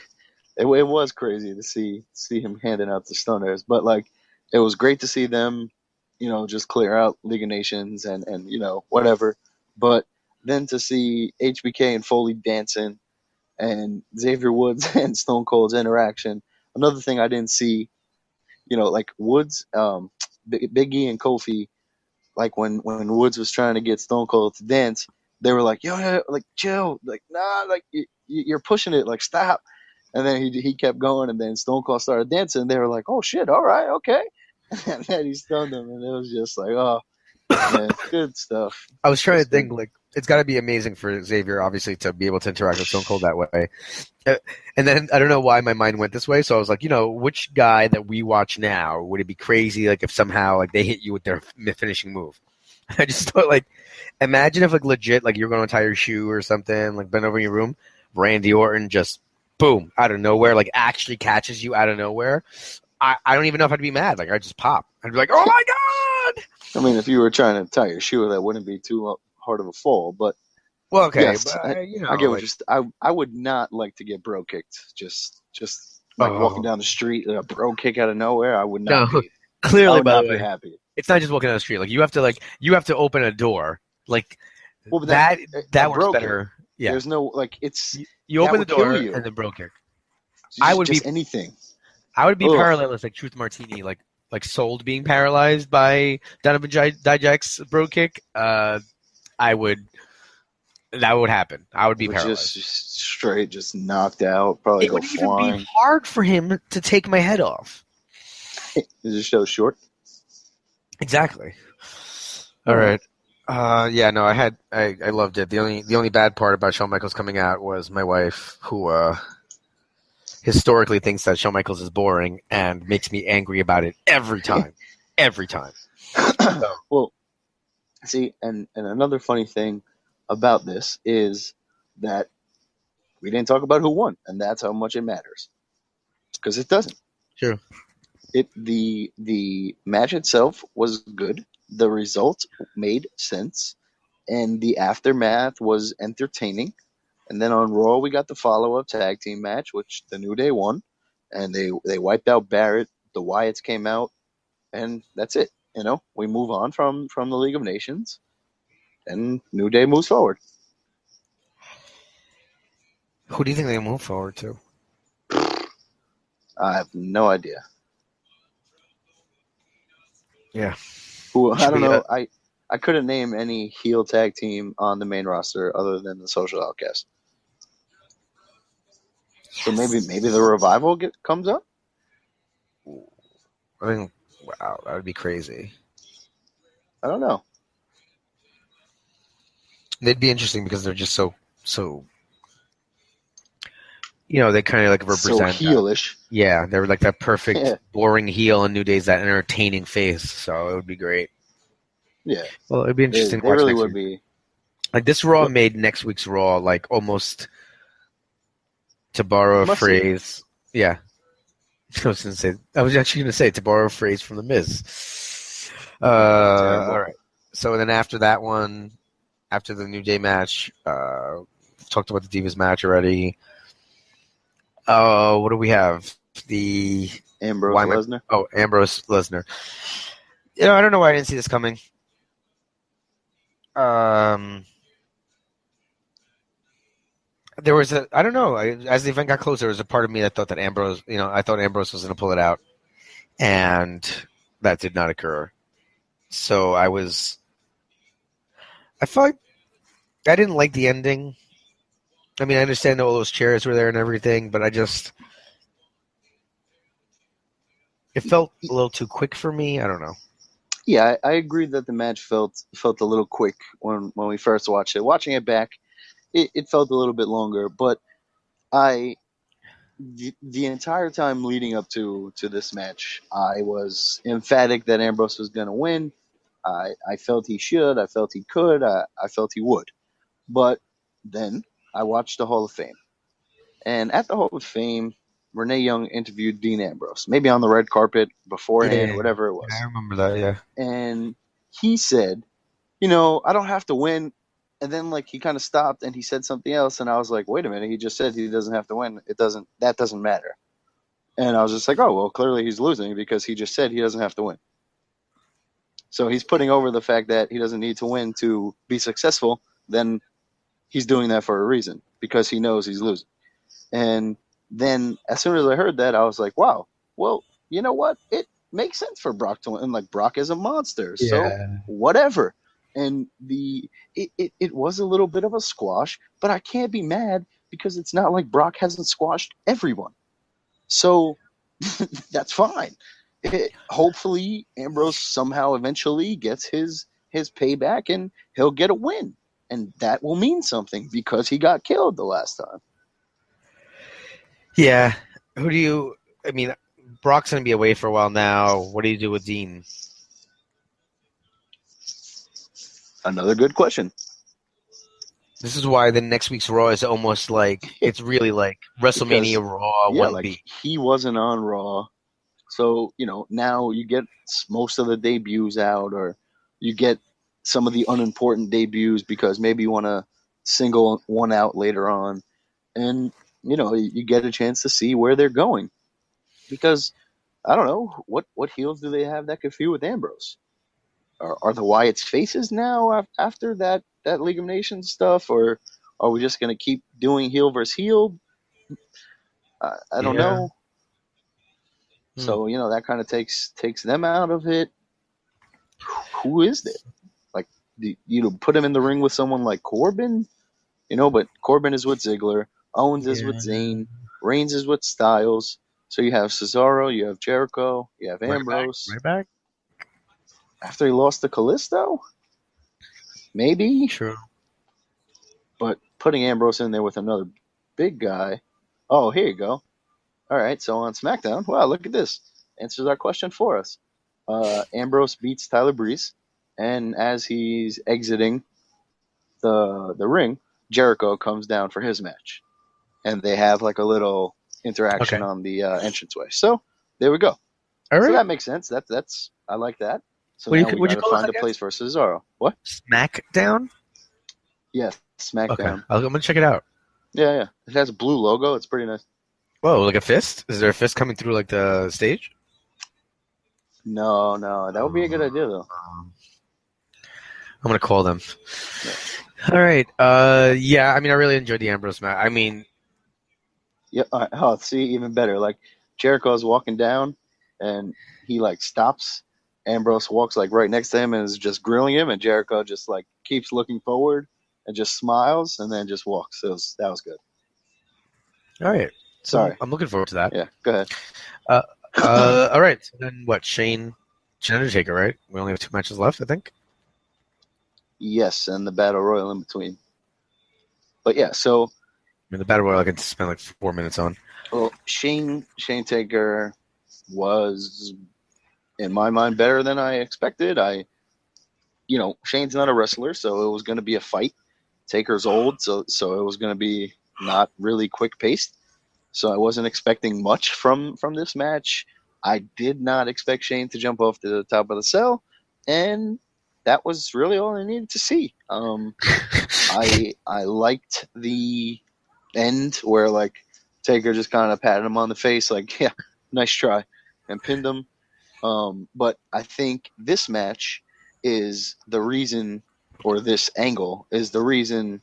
It was crazy to see him handing out the stunners, but it was great to see them, just clear out League of Nations and whatever. But then to see HBK and Foley dancing and Xavier Woods and Stone Cold's interaction. Another thing I didn't see, Woods, Big E and Kofi, when Woods was trying to get Stone Cold to dance, they were like, yo, chill, nah, you're pushing it, stop. And then he kept going, and then Stone Cold started dancing, and they were like, oh, shit, all right, okay. And then he stunned them, and it was just oh, man, good stuff. I was trying to think, it's got to be amazing for Xavier, obviously, to be able to interact with Stone Cold that way. And then I don't know why my mind went this way, so I was like, which guy that we watch now, would it be crazy, if somehow, they hit you with their finishing move? I just thought, imagine if, legit, you're going to tie your shoe or something, bend over in your room, Randy Orton just, boom, out of nowhere, actually catches you out of nowhere. I don't even know if I'd be mad. I'd just pop. I'd be like, oh, my God! If you were trying to tie your shoe, that wouldn't be too hard of a fall, but... Well, okay, yes, but, I get what I would not like to get bro kicked. Just walking down the street, a bro kick out of nowhere, I would not be. Clearly, by the way, happy. It's not just walking down the street. You have to open a door. Well, that works better. Yeah. There's no it's you open the door and then bro kick. I would be anything. I would be paralyzed like Truth Martini, like Sold being paralyzed by Donovan Dijak's bro kick. That would happen. I would be paralyzed. Just straight, just knocked out. Probably it go would flying. even be hard for him to take my head off. Is this show short? Exactly. All right. Yeah, no, I loved it. The only bad part about Shawn Michaels coming out was my wife, who historically thinks that Shawn Michaels is boring and makes me angry about it every time. Every time. So, Well, see, and another funny thing about this is that we didn't talk about who won, and that's how much it matters. Because it doesn't. true. The match itself was good. The result made sense, and the aftermath was entertaining. And then on Raw, we got the follow-up tag team match, which the New Day won, and they wiped out Barrett. The Wyatts came out, and that's it. You know, we move on from the League of Nations, and New Day moves forward. Who do you think they move forward to? I have no idea. Yeah. Who I Should don't be know. I couldn't name any heel tag team on the main roster other than the Social Outcasts. So maybe the Revival comes up. I think, wow, that would be crazy. I don't know. They'd be interesting because they're just so you know, they kind of like represent So heelish. Yeah, they're like that perfect Yeah. boring heel, and New Day's that entertaining face. So it would be great. Yeah. Well, it'd be They interesting to watch really next would week. be. Like this Raw What? made next week's Raw like almost, to borrow a Must phrase. Yeah, I was actually gonna say, to borrow a phrase from the Miz. Terrible. All right. So then after that one, after the New Day match, talked about the Divas match already. What do we have? The Ambrose why am I- Lesnar. Oh, Ambrose Lesnar. You know, I don't know why I didn't see this coming. There was I don't know. As the event got closer, there was a part of me that thought that Ambrose, I thought Ambrose was going to pull it out, and that did not occur. So I felt like I didn't like the ending. I mean, I understand all those chairs were there and everything, but it felt a little too quick for me. I don't know. Yeah, I agree that the match felt a little quick when we first watched it. Watching it back, it felt a little bit longer, but the entire time leading up to this match, I was emphatic that Ambrose was going to win. I felt he should. I felt he could. I felt he would. But then I watched the Hall of Fame. And at the Hall of Fame, Renee Young interviewed Dean Ambrose, maybe on the red carpet beforehand, Yeah, whatever it was. I remember that. Yeah. And he said, I don't have to win. And then he kind of stopped and he said something else. And I was like, wait a minute. He just said he doesn't have to win. That doesn't matter. And I was just like, oh, well, clearly he's losing because he just said he doesn't have to win. So he's putting over the fact that he doesn't need to win to be successful. Then he's doing that for a reason because he knows he's losing. And then as soon as I heard that, I was like, wow, well, you know what? It makes sense for Brock to win. Like, Brock is a monster. So whatever. And it was a little bit of a squash, but I can't be mad because it's not like Brock hasn't squashed everyone. So that's fine. Hopefully Ambrose somehow eventually gets his payback and he'll get a win. And that will mean something because he got killed the last time. Yeah. Brock's going to be away for a while now. What do you do with Dean? Another good question. This is why the next week's Raw is almost like, it's really like WrestleMania Because, Raw 1B. He wasn't on Raw. So, now you get most of the debuts out, or you get some of the unimportant debuts because maybe you want to single one out later on. And, you get a chance to see where they're going. Because, I don't know, what heels do they have that could feud with Ambrose? Are the Wyatts faces now after that League of Nations stuff? Or are we just going to keep doing heel versus heel? I don't know. So, that kind of takes them out of it. Who is there? Like, put him in the ring with someone like Corbin? But Corbin is with Ziggler. Owens is with Zayn. Reigns is with Styles. So you have Cesaro, you have Jericho, you have Ambrose. Right back? After he lost to Kalisto? maybe. True. But putting Ambrose in there with another big guy. Oh, here you go. All right, so on SmackDown, wow, look at this. Answers our question for us. Ambrose beats Tyler Breeze, and as he's exiting the ring, Jericho comes down for his match, and they have like a little interaction on the entranceway. So there we go. All right. So that makes sense. That's I like that. So now we gotta find a place for Cesaro. What? SmackDown? Yes, SmackDown. Okay, I'm gonna check it out. Yeah. It has a blue logo. It's pretty nice. Whoa, like a fist? Is there a fist coming through like the stage? No, that would be a good idea though. I'm gonna call them. Yeah. All right. Yeah. I mean, I really enjoyed the Ambrose match. I mean, yeah. Oh, see, even better. Like Jericho's walking down, and he like stops. Ambrose walks like right next to him and is just grilling him, and Jericho just like keeps looking forward and just smiles and then just walks. So that was good. All right. Sorry. I'm looking forward to that. Yeah. Go ahead. All right. So then what? Shane Undertaker, right? We only have 2 matches left, I think. Yes, and the Battle Royal in between. But yeah, so I mean, the Battle Royal I can spend like 4 minutes on. well, Shane Taker was, in my mind, better than I expected. Shane's not a wrestler, so it was going to be a fight. Taker's old, so it was going to be not really quick paced. So I wasn't expecting much from this match. I did not expect Shane to jump off the top of the cell, and that was really all I needed to see. I liked the end where like Taker just kind of patted him on the face, like, yeah, nice try, and pinned him. But I think this match is the reason, or this angle is the reason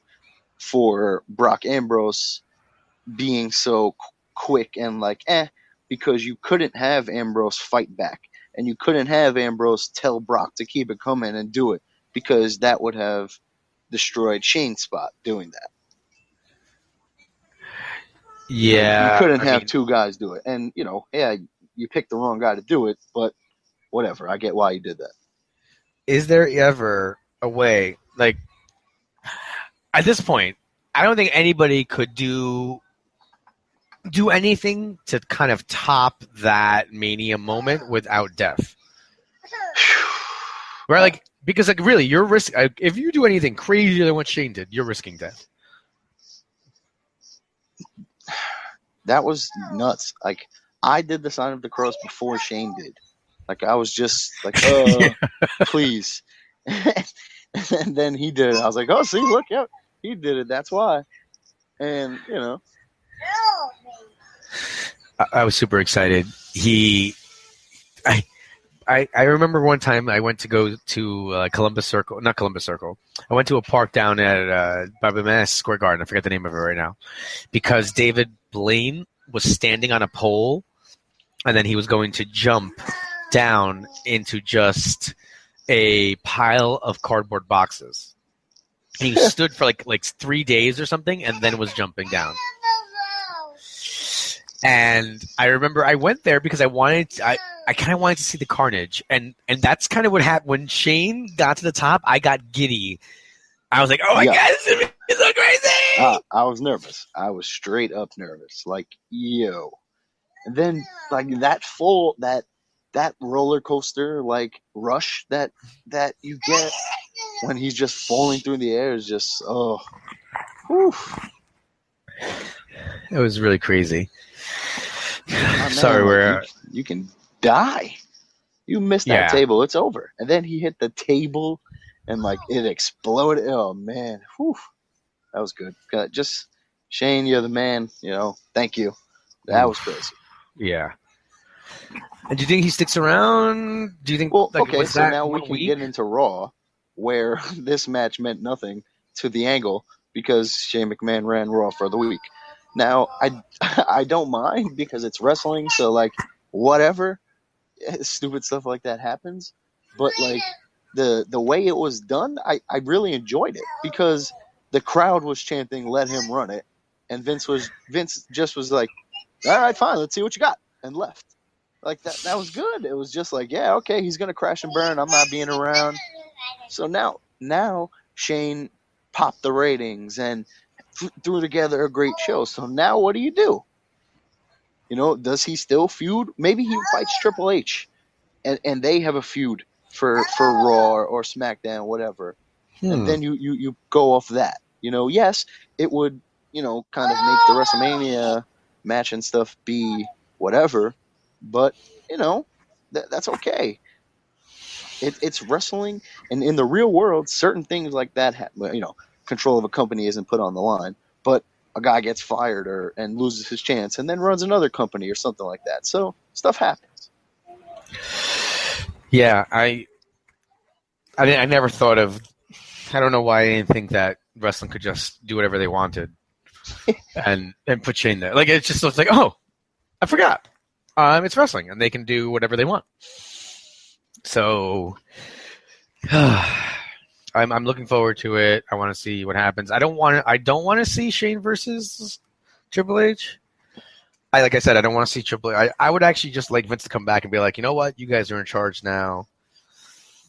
for Brock Ambrose being so quick and like, because you couldn't have Ambrose fight back. And you couldn't have Ambrose tell Brock to keep it coming and do it, because that would have destroyed Shane's spot doing that. Yeah. You couldn't have two guys do it. And, you picked the wrong guy to do it, but whatever. I get why you did that. Is there ever a way, like, at this point, I don't think anybody could do anything to kind of top that Mania moment without death. Right? Like, because like really, you're if you do anything crazier than what Shane did, you're risking death. That was nuts. Like, I did the sign of the cross before Shane did. Like, I was just like, please. And then he did it. I was like, oh, see, look, yeah, he did it. That's why. And, I was super excited. I remember one time I went to go to Columbus Circle. I went to a park down at by the Madison Square Garden. I forget the name of it right now, because David Blaine was standing on a pole, and then he was going to jump down into just a pile of cardboard boxes. And he stood for like 3 days or something, and then was jumping down. And I remember I went there because I kind of wanted to see the carnage, and that's kind of what happened when Shane got to the top. I got giddy. I was like, "Oh my god, this is so crazy!" I was nervous. I was straight up nervous. Like, yo. And then like that roller coaster like rush that you get when he's just falling through the air is just whew. It was really crazy. Oh, sorry, you can die. You missed that table, it's over. And then he hit the table, and like it exploded. Oh man, whew. That was good. Just Shane, you're the man. Thank you. That was crazy. Yeah. And do you think he sticks around? Do you think? Well, okay. So now we can get into Raw, where this match meant nothing to the angle because Shane McMahon ran Raw for the week. Now, I don't mind because it's wrestling, so, like, whatever, stupid stuff like that happens. But, like, the way it was done, I really enjoyed it because the crowd was chanting, let him run it, and Vince just was like, all right, fine, let's see what you got, and left. Like, that was good. It was just like, yeah, okay, he's going to crash and burn. I'm not being around. So now Shane popped the ratings and threw together a great show. So now what do? You know, does he still feud? Maybe he fights Triple H, and they have a feud for Raw or SmackDown, whatever. And then you go off that. You know, yes, it would, you know, kind of make the WrestleMania match and stuff be whatever, but, you know, that's okay. It's wrestling, and in the real world, certain things like that, you know, control of a company isn't put on the line, but a guy gets fired and loses his chance and then runs another company or something like that. So stuff happens. Yeah, I never thought of. I don't know why I didn't think that wrestling could just do whatever they wanted and put Shane there. Like, it's just looks like, oh, I forgot. It's wrestling, and they can do whatever they want. So I'm looking forward to it. I want to see what happens. I don't want to see Shane versus Triple H. Like I said, I don't want to see Triple H. I would actually just like Vince to come back and be like, you know what, you guys are in charge now.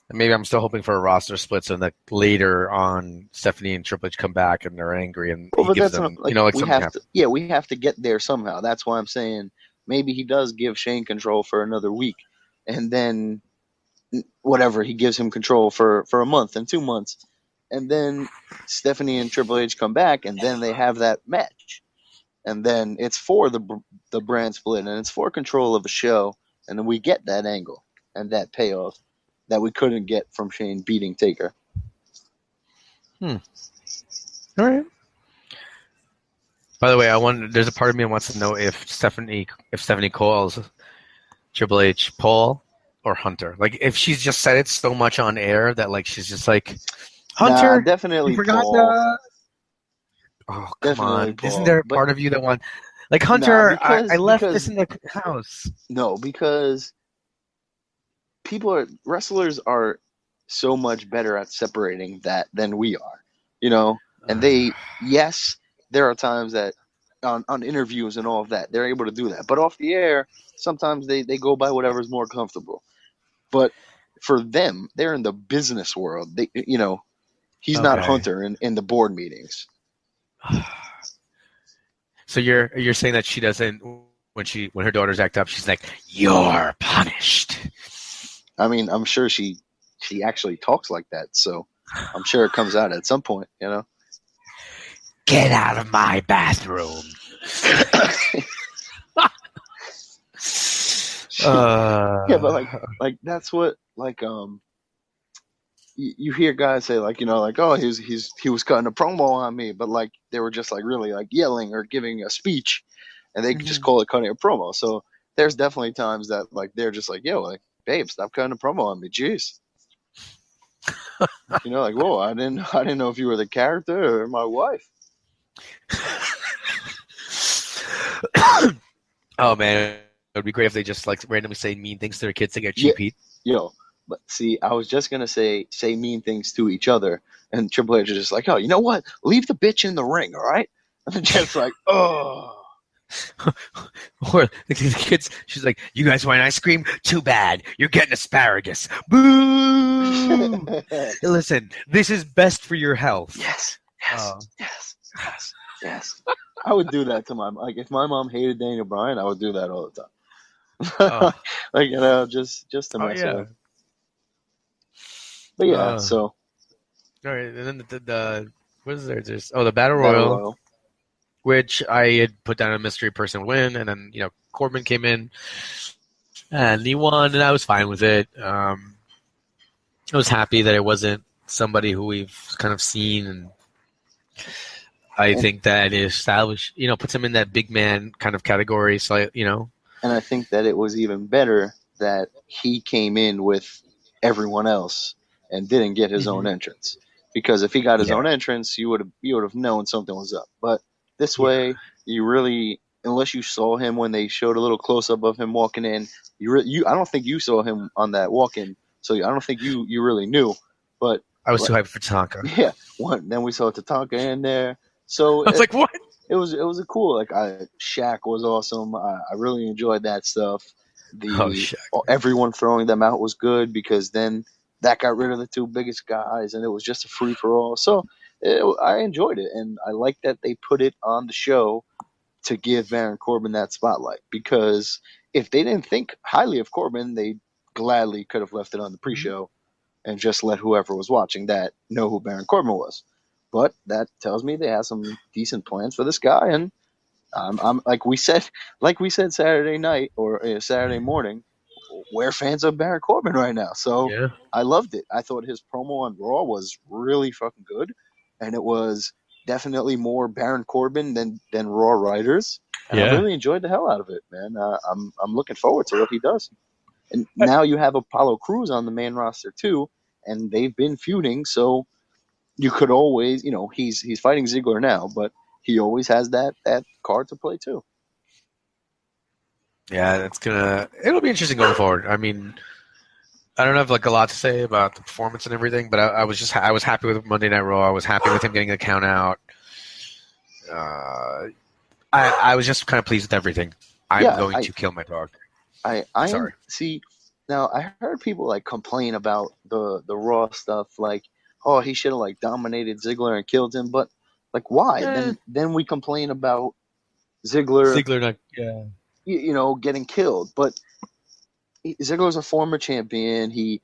And maybe I'm still hoping for a roster split so that later on Stephanie and Triple H come back and they're angry and he gives them, like, you know, like we something have to, we have to get there somehow. That's why I'm saying maybe he does give Shane control for another week, and then whatever, he gives him control for a month and 2 months, and then Stephanie and Triple H come back, and then they have that match, and then it's for the brand split, and it's for control of a show, and then we get that angle and that payoff that we couldn't get from Shane beating Taker. All right. By the way, there's a part of me that wants to know if Stephanie calls Triple H Paul or Hunter. Like, if she's just said it so much on air that, like, she's just like, Hunter, definitely forgot Paul. Oh, come Definitely on. Paul. Isn't there a part of you that want, like, Hunter, I left because this in the house. No, because wrestlers are so much better at separating that than we are, you know, and yes, there are times that on interviews and all of that, they're able to do that, but off the air, sometimes they go by whatever's more comfortable. But for them, they're in the business world. They, you know, he's not Hunter in the board meetings. So you're saying that she doesn't, when her daughters act up, she's like, you're punished. I mean, I'm sure she actually talks like that, so I'm sure it comes out at some point, you know. Get out of my bathroom. Yeah, but like that's what, like, you hear guys say, like, you know, like, oh, he was cutting a promo on me, but like they were just like really like yelling or giving a speech, and they just call it cutting a promo. So there's definitely times that, like, they're just like, yo, like, babe, stop cutting a promo on me, jeez. You know, like, whoa, I didn't know if you were the character or my wife. Oh man, it would be great if they just like randomly say mean things to their kids to get cheap heat. Yo, but see, I was just gonna say mean things to each other, and Triple H is just like, oh, you know what? Leave the bitch in the ring, all right? And then Jeff's like, oh. Or the kids, she's like, you guys want ice cream? Too bad. You're getting asparagus. Boo! Listen, this is best for your health. Yes. I would do that to my mom. Like, if my mom hated Daniel Bryan, I would do that all the time. Like, you know, just to mess with her. But yeah, so. All right, and then the what is there? There's the Battle Royal. Which I had put down a mystery person win, and then, you know, Corbin came in and he won, and I was fine with it. I was happy that it wasn't somebody who we've kind of seen, and I think that it established, you know, puts him in that big man kind of category. So, you know, and I think that it was even better that he came in with everyone else and didn't get his own entrance, because if he got his own entrance, you would have known something was up, but. This way, you really, unless you saw him when they showed a little close up of him walking in, I don't think you saw him on that walk-in, so I don't think you really knew. But I was too hyped for Tatanka. Yeah, then we saw Tatanka in there, so I was like, what? It was a cool. Like, Shaq was awesome. I really enjoyed that stuff. Everyone throwing them out was good, because then that got rid of the two biggest guys, and it was just a free for all. So I enjoyed it, and I like that they put it on the show to give Baron Corbin that spotlight. Because if they didn't think highly of Corbin, they gladly could have left it on the pre-show and just let whoever was watching that know who Baron Corbin was. But that tells me they have some decent plans for this guy, and I'm like we said Saturday night or Saturday morning, we're fans of Baron Corbin right now. So Yeah. I loved it. I thought his promo on Raw was really fucking good, and it was definitely more Baron Corbin than Raw writers. And I really enjoyed the hell out of it, man. I'm looking forward to what he does. And now you have Apollo Crews on the main roster too, and they've been feuding, so you could always, he's fighting Ziggler now, but he always has that card to play too. Yeah, it'll be interesting going forward. I mean, I don't have like a lot to say about the performance and everything, but I was happy with Monday Night Raw. I was happy with him getting a count out. I was just kind of pleased with everything. I'm going to kill my dog. Sorry. See, now I heard people like complain about the Raw stuff, like, oh, he should have like dominated Ziggler and killed him, but like why? Then we complain about Ziggler not getting killed. But Ziggler's a former champion. He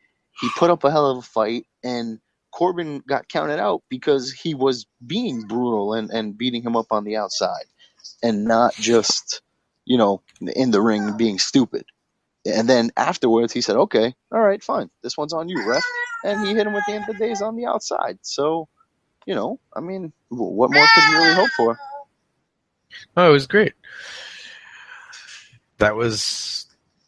put up a hell of a fight, and Corbin got counted out because he was being brutal and beating him up on the outside, and not just in the ring being stupid. And then afterwards, he said, okay, all right, fine. This one's on you, ref. And he hit him with the end of the days on the outside. So, I mean, what more could you really hope for? Oh, it was great. It was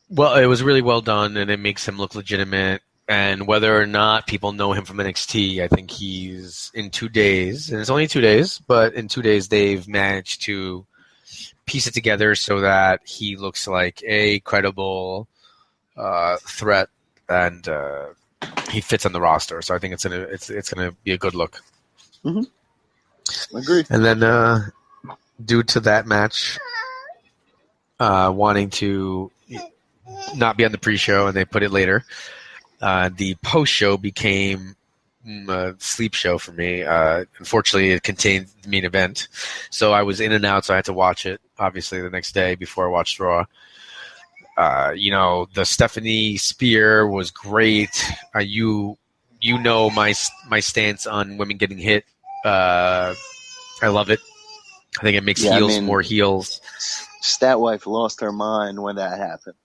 really well done, and it makes him look legitimate. And whether or not people know him from NXT, I think he's in 2 days, and it's only 2 days, but in 2 days they've managed to piece it together so that he looks like a credible threat, and he fits on the roster. So I think it's gonna be a good look. Mm-hmm. Agreed. And then due to that match wanting to not be on the pre-show and they put it later, the post-show became a sleep show for me. Unfortunately, it contained the main event, so I was in and out, so I had to watch it, obviously, the next day before I watched Raw. The Stephanie Spear was great. You know my stance on women getting hit. I love it. I think it makes heels more heels. Statwife lost her mind when that happened.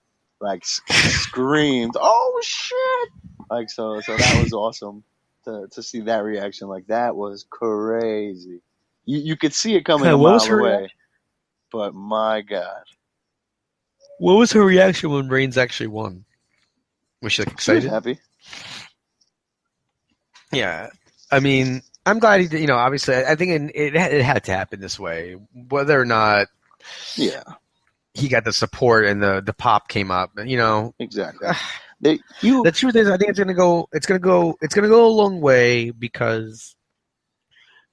Like, screamed, "Oh shit!" Like, so that was awesome to see that reaction. Like, that was crazy. You could see it coming a mile away, but my God. What was her reaction when Reigns actually won? Was she excited? She was happy. Yeah, I mean, I'm glad he did. Obviously, I think it had to happen this way, whether or not. Yeah. He got the support and the pop came up. Exactly. The truth is, I think it's gonna go a long way, because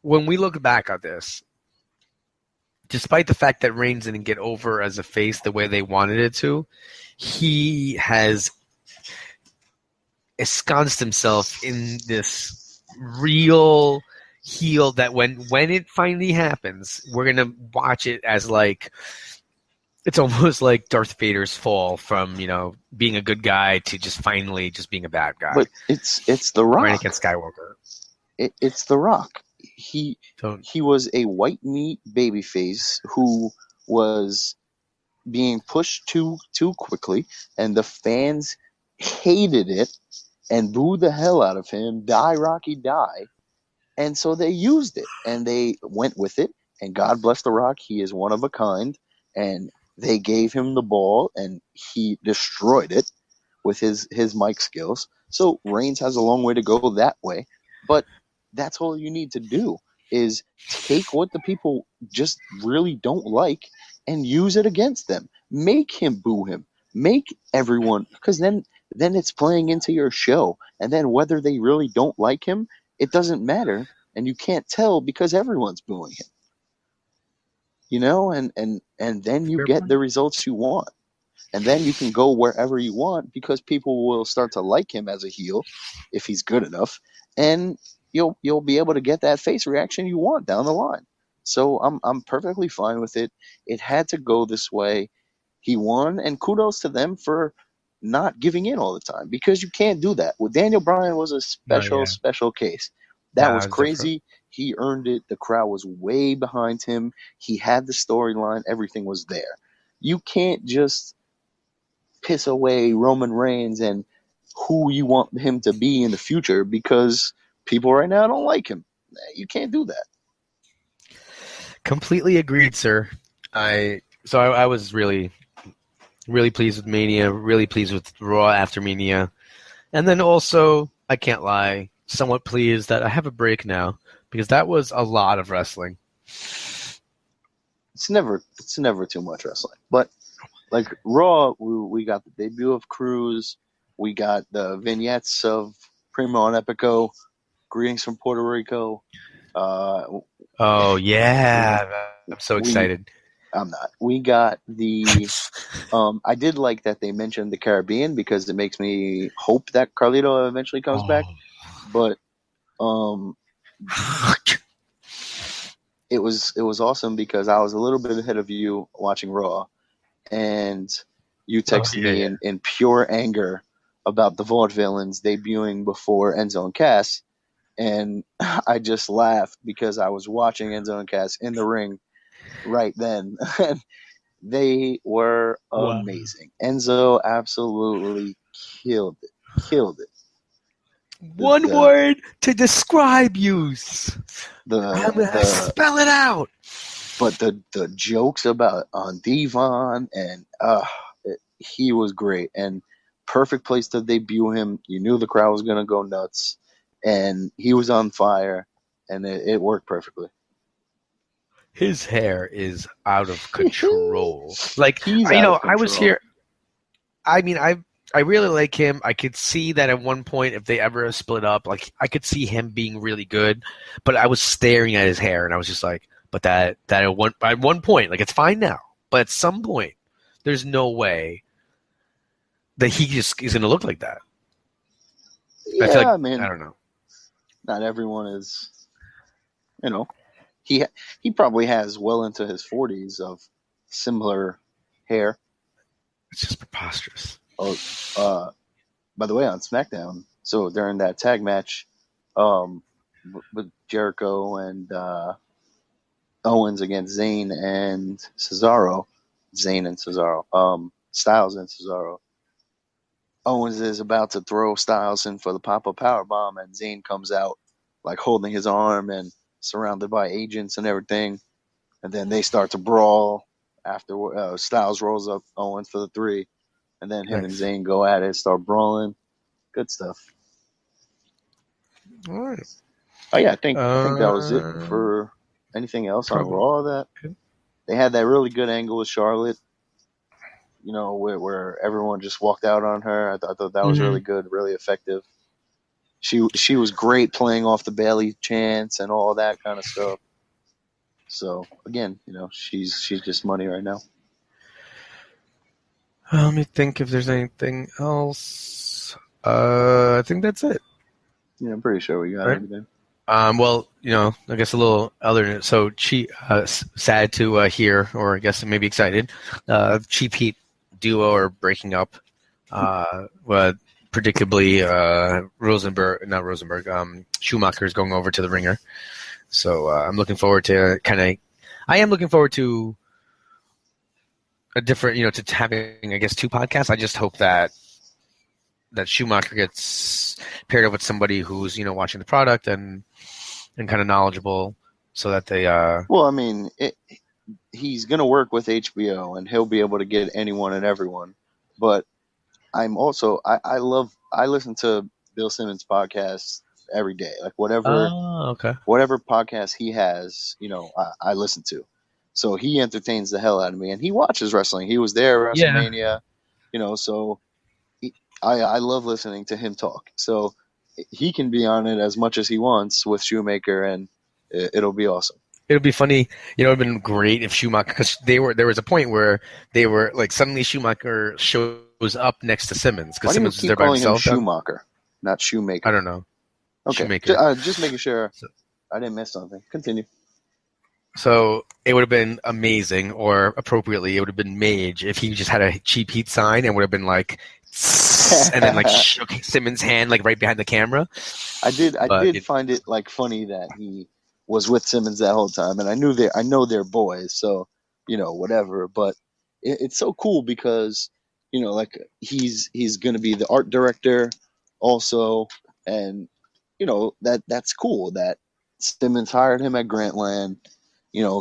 when we look back at this, despite the fact that Reigns didn't get over as a face the way they wanted it to, he has ensconced himself in this real heel that when it finally happens, we're gonna watch it as like. It's almost like Darth Vader's fall from, being a good guy to just finally just being a bad guy. But it's The Rock. Right against Skywalker. It's The Rock. He was a white meat babyface who was being pushed too quickly, and the fans hated it and booed the hell out of him. Die, Rocky, die. And so they used it, and they went with it, and God bless The Rock. He is one of a kind, and they gave him the ball, and he destroyed it with his mic skills. So Reigns has a long way to go that way. But that's all you need to do is take what the people just really don't like and use it against them. Make him boo him. Make everyone – because then it's playing into your show. And then whether they really don't like him, it doesn't matter. And you can't tell because everyone's booing him. And then you get the results you want. and then you can go wherever you want because people will start to like him as a heel if he's good enough, and you'll be able to get that face reaction you want down the line. So I'm perfectly fine with it. It had to go this way. He won, and kudos to them for not giving in all the time because you can't do that. Well, Daniel Bryan was a special case. That was it was crazy. different. He earned it. The crowd was way behind him. He had the storyline. Everything was there. You can't just piss away Roman Reigns and who you want him to be in the future because people right now don't like him. You can't do that. Completely agreed, sir. I was really, really pleased with Mania, really pleased with Raw after Mania. And then also, I can't lie, somewhat pleased that I have a break now because that was a lot of wrestling. It's never too much wrestling. But like Raw, we got the debut of Cruz. We got the vignettes of Primo and Epico. Greetings from Puerto Rico. Oh, yeah. I'm so excited. I'm not. We got the I did like that they mentioned the Caribbean because it makes me hope that Carlito eventually comes back. But it was awesome because I was a little bit ahead of you watching Raw, and you texted me in pure anger about the Vaudevillains debuting before Enzo and Cass, and I just laughed because I was watching Enzo and Cass in the ring right then. They were amazing. Wow. Enzo absolutely killed it. One word to describe you. I'm gonna spell it out. But the jokes about on Devon and he was great and perfect place to debut him. You knew the crowd was gonna go nuts, and he was on fire, and it worked perfectly. His hair is out of control. Like, I was here. I mean, I really like him. I could see that at one point, if they ever split up, like I could see him being really good. But I was staring at his hair, and I was just like, but that at one point, like it's fine now, but at some point, there's no way that he just is going to look like that. Yeah, I feel like, I mean, I don't know. Not everyone is, He probably has well into his 40s of similar hair. It's just preposterous. Oh, by the way, on SmackDown, so during that tag match, with Jericho and Owens against Zayn and Cesaro, Styles and Cesaro. Owens is about to throw Styles in for the pop-up powerbomb, and Zayn comes out like holding his arm and surrounded by agents and everything, and then they start to brawl after Styles rolls up Owens for the 3, and then him and Zayn go at it, start brawling. Good stuff. All right. Oh yeah, I think that was it for anything else on Raw. That they had that really good angle with Charlotte, where everyone just walked out on her. I thought that was really good, really effective. She was great playing off the Bailey chants and all that kind of stuff. So again, she's just money right now. Let me think if there's anything else. I think that's it. Yeah, I'm pretty sure we got everything. Well, I guess a little other news. So, sad to hear, or I guess maybe excited. Cheap Heat duo are breaking up. Predictably, Schumacher is going over to the Ringer. So I'm looking forward to a different, to having, I guess, 2 podcasts. I just hope that Schumacher gets paired up with somebody who's, watching the product and kind of knowledgeable, so that they. Well, I mean, he's going to work with HBO, and he'll be able to get anyone and everyone. But I'm also I listen to Bill Simmons' podcast every day, like whatever podcast he has, I listen to. So he entertains the hell out of me, and he watches wrestling. He was there at WrestleMania, so. I love listening to him talk. So he can be on it as much as he wants with Shoemaker, and it'll be awesome. it would be funny. You know, it would have been great if Schumacher, because there was a point where they were like suddenly Schumacher shows up next to Simmons Why because do you Simmons was keep there by calling him himself. Schumacher, not I Shoemaker? don't know. Okay, Shoemaker. just making sure So, I didn't miss something. Continue. so it would have been amazing, or appropriately, it would have been Mage if he just had a cheap heat sign and would have been like, and then like shook Simmons' hand like right behind the camera. I did find it like funny that he was with Simmons that whole time, and I know they're boys, so whatever. But it's so cool because like he's gonna be the art director also, and that's cool that Simmons hired him at Grantland,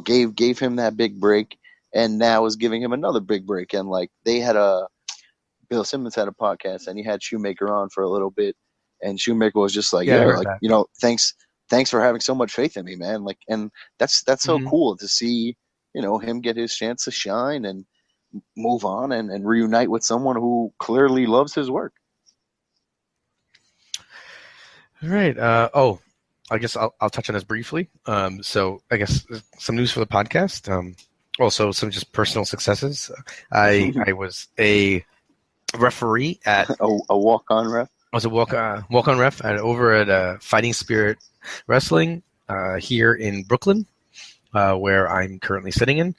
gave him that big break, and now is giving him another big break. And like Bill Simmons had a podcast, and he had Shoemaker on for a little bit, and Shoemaker was just like, Yeah, I "Yeah, heard like that. thanks for having so much faith in me, man." Like, and that's so Mhm. cool to see, him get his chance to shine and move on and reunite with someone who clearly loves his work. All right. I guess I'll touch on this briefly. So I guess some news for the podcast. Also some just personal successes. I was a referee at A walk-on ref. I was a walk-on ref over at Fighting Spirit Wrestling here in Brooklyn, where I'm currently sitting in,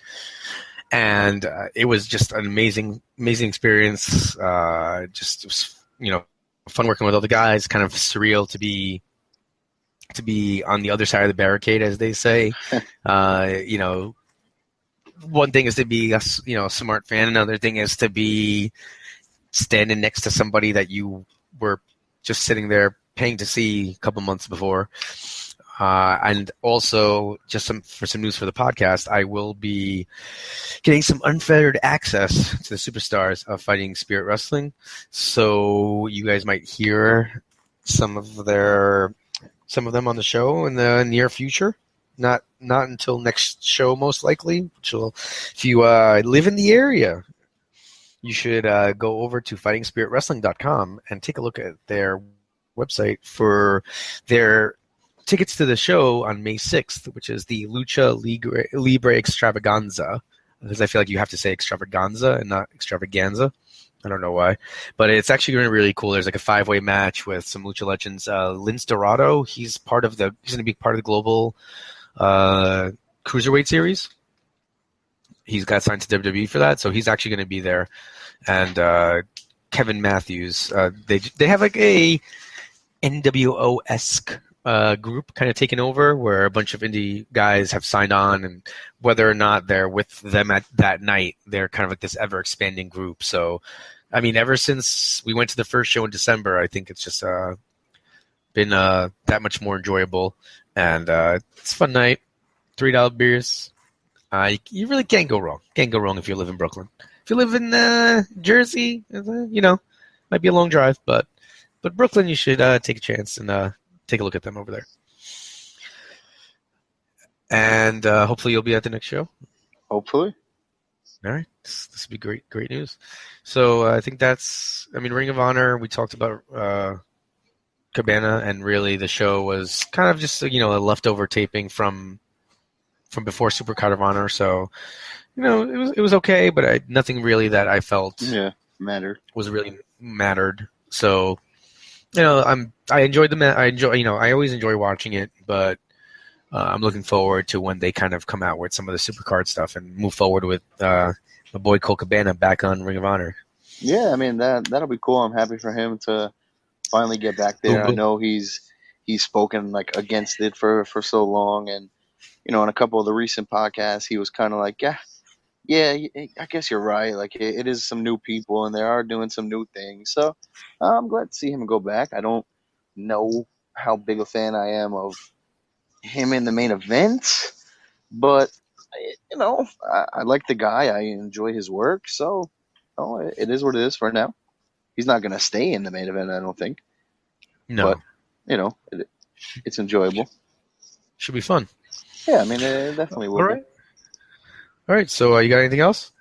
and it was just an amazing experience. Just it was, fun working with all the guys. Kind of surreal to be on the other side of the barricade, as they say. One thing is to be a smart fan. Another thing is to be standing next to somebody that you were just sitting there paying to see a couple months before. And also, just for some news for the podcast, I will be getting some unfettered access to the superstars of Fighting Spirit Wrestling. So you guys might hear some of them on the show in the near future. Not until next show, most likely. If you live in the area, you should go over to fightingspiritwrestling.com and take a look at their website for their tickets to the show on May 6th, which is the Lucha Libre Extravaganza, because I feel like you have to say extravaganza and not extravaganza. I don't know why, but it's actually going to be really cool. There's like a 5-way match with some Lucha legends. Lince Dorado, he's going to be part of the global Cruiserweight series. He's got signed to WWE for that, so he's actually going to be there. And Kevin Matthews, they have like a NWO-esque group kind of taken over, where a bunch of indie guys have signed on, and whether or not they're with them at that night, they're kind of like this ever-expanding group. So, I mean, ever since we went to the first show in December, I think it's just been that much more enjoyable. And it's a fun night. $3 beers. You really can't go wrong. Can't go wrong if you live in Brooklyn. If you live in Jersey, might be a long drive, but Brooklyn, you should take a chance and take a look at them over there. And hopefully you'll be at the next show. Hopefully. All right. This would be great news. So I think Ring of Honor, we talked about Cabana, and really the show was kind of just a leftover taping from before Supercard of Honor. So it was okay, but nothing really that I felt mattered was really mattered. So I enjoyed I always enjoy watching it, but I'm looking forward to when they kind of come out with some of the Supercard stuff and move forward with my boy Cole Cabana back on Ring of Honor. Yeah, I mean that'll be cool. I'm happy for him to finally get back there. I know he's spoken like against it for so long, and in a couple of the recent podcasts, he was kind of like, yeah, I guess you're right. Like it is some new people, and they are doing some new things. So I'm glad to see him go back. I don't know how big a fan I am of him in the main event, but I like the guy. I enjoy his work. So it is what it is for now. He's not going to stay in the main event, I don't think. No. But it's enjoyable. Should be fun. Yeah, I mean, it definitely will. All right. So you got anything else?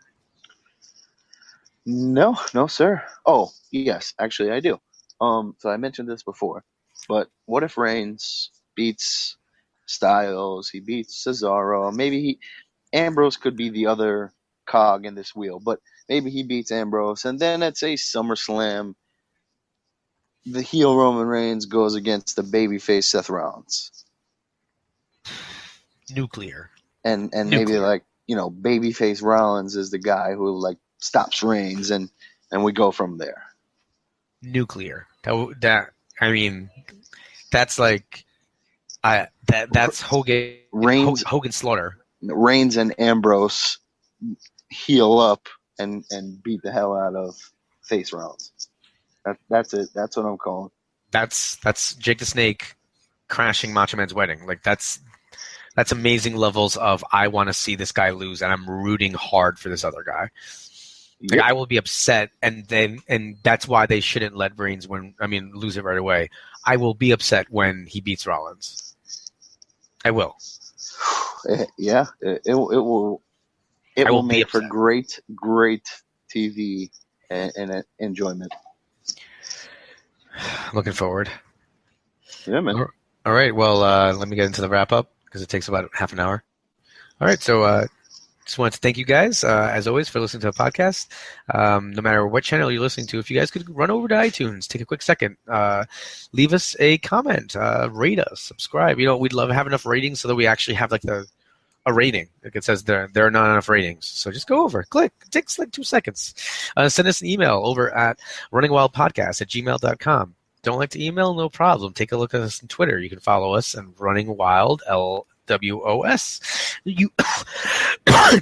No, sir. Oh, yes, actually, I do. So I mentioned this before, but what if Reigns beats Styles. He beats Cesaro. Maybe Ambrose could be the other cog in this wheel, but maybe he beats Ambrose, and then at say SummerSlam, the heel Roman Reigns goes against the babyface Seth Rollins. Nuclear. And maybe babyface Rollins is the guy who stops Reigns, and we go from there. Nuclear. That's that's Hogan. Hogan Slaughter. Reigns and Ambrose heel up and beat the hell out of face Rollins. That's it. That's what I'm calling. That's Jake the Snake crashing Macho Man's wedding. That's amazing levels of I want to see this guy lose, and I'm rooting hard for this other guy. Yep. I will be upset, and that's why they shouldn't let Reigns lose it right away. I will be upset when he beats Rollins. I will. Yeah, it will. It will make for great TV and enjoyment. Looking forward. Yeah, man. All right. Well, let me get into the wrap up because it takes about half an hour. All right. So, just wanted to thank you guys, as always, for listening to the podcast. No matter what channel you're listening to, if you guys could run over to iTunes, take a quick second, leave us a comment, rate us, subscribe. We'd love to have enough ratings so that we actually have a rating. It says there are not enough ratings. So just go over, click. It takes 2 seconds. Send us an email over at runningwildpodcast@gmail.com. Don't like to email? No problem. Take a look at us on Twitter. You can follow us on Running Wild LWOS. You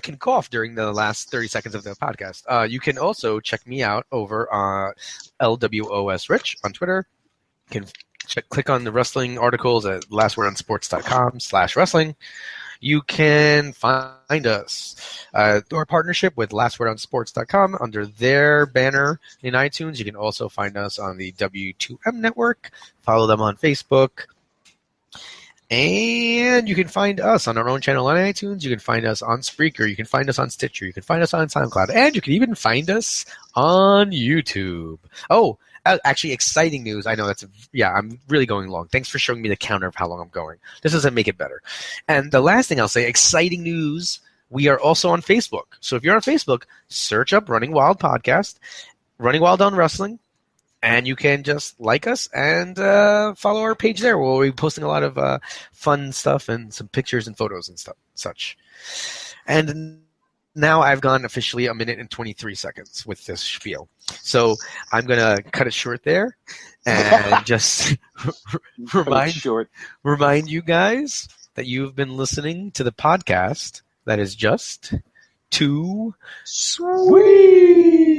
can cough during the last 30 seconds of the podcast. You can also check me out over LWOS Rich on Twitter. You can click on the wrestling articles at lastwordonsports.com/wrestling. You can find us through our partnership with lastwordonsports.com under their banner in iTunes. You can also find us on the W2M network. Follow them on Facebook. And you can find us on our own channel on iTunes. You can find us on Spreaker. You can find us on Stitcher. You can find us on SoundCloud. And you can even find us on YouTube. Oh, actually, exciting news. I know I'm really going long. Thanks for showing me the counter of how long I'm going. This doesn't make it better. And the last thing I'll say, exciting news, we are also on Facebook. So if you're on Facebook, search up Running Wild Podcast, Running Wild on Wrestling, and you can just like us and follow our page there. We'll be posting a lot of fun stuff and some pictures and photos and such. And now I've gone officially 1 minute and 23 seconds with this spiel. So I'm going to cut it short there and just remind you guys that you've been listening to the podcast that is just too sweet.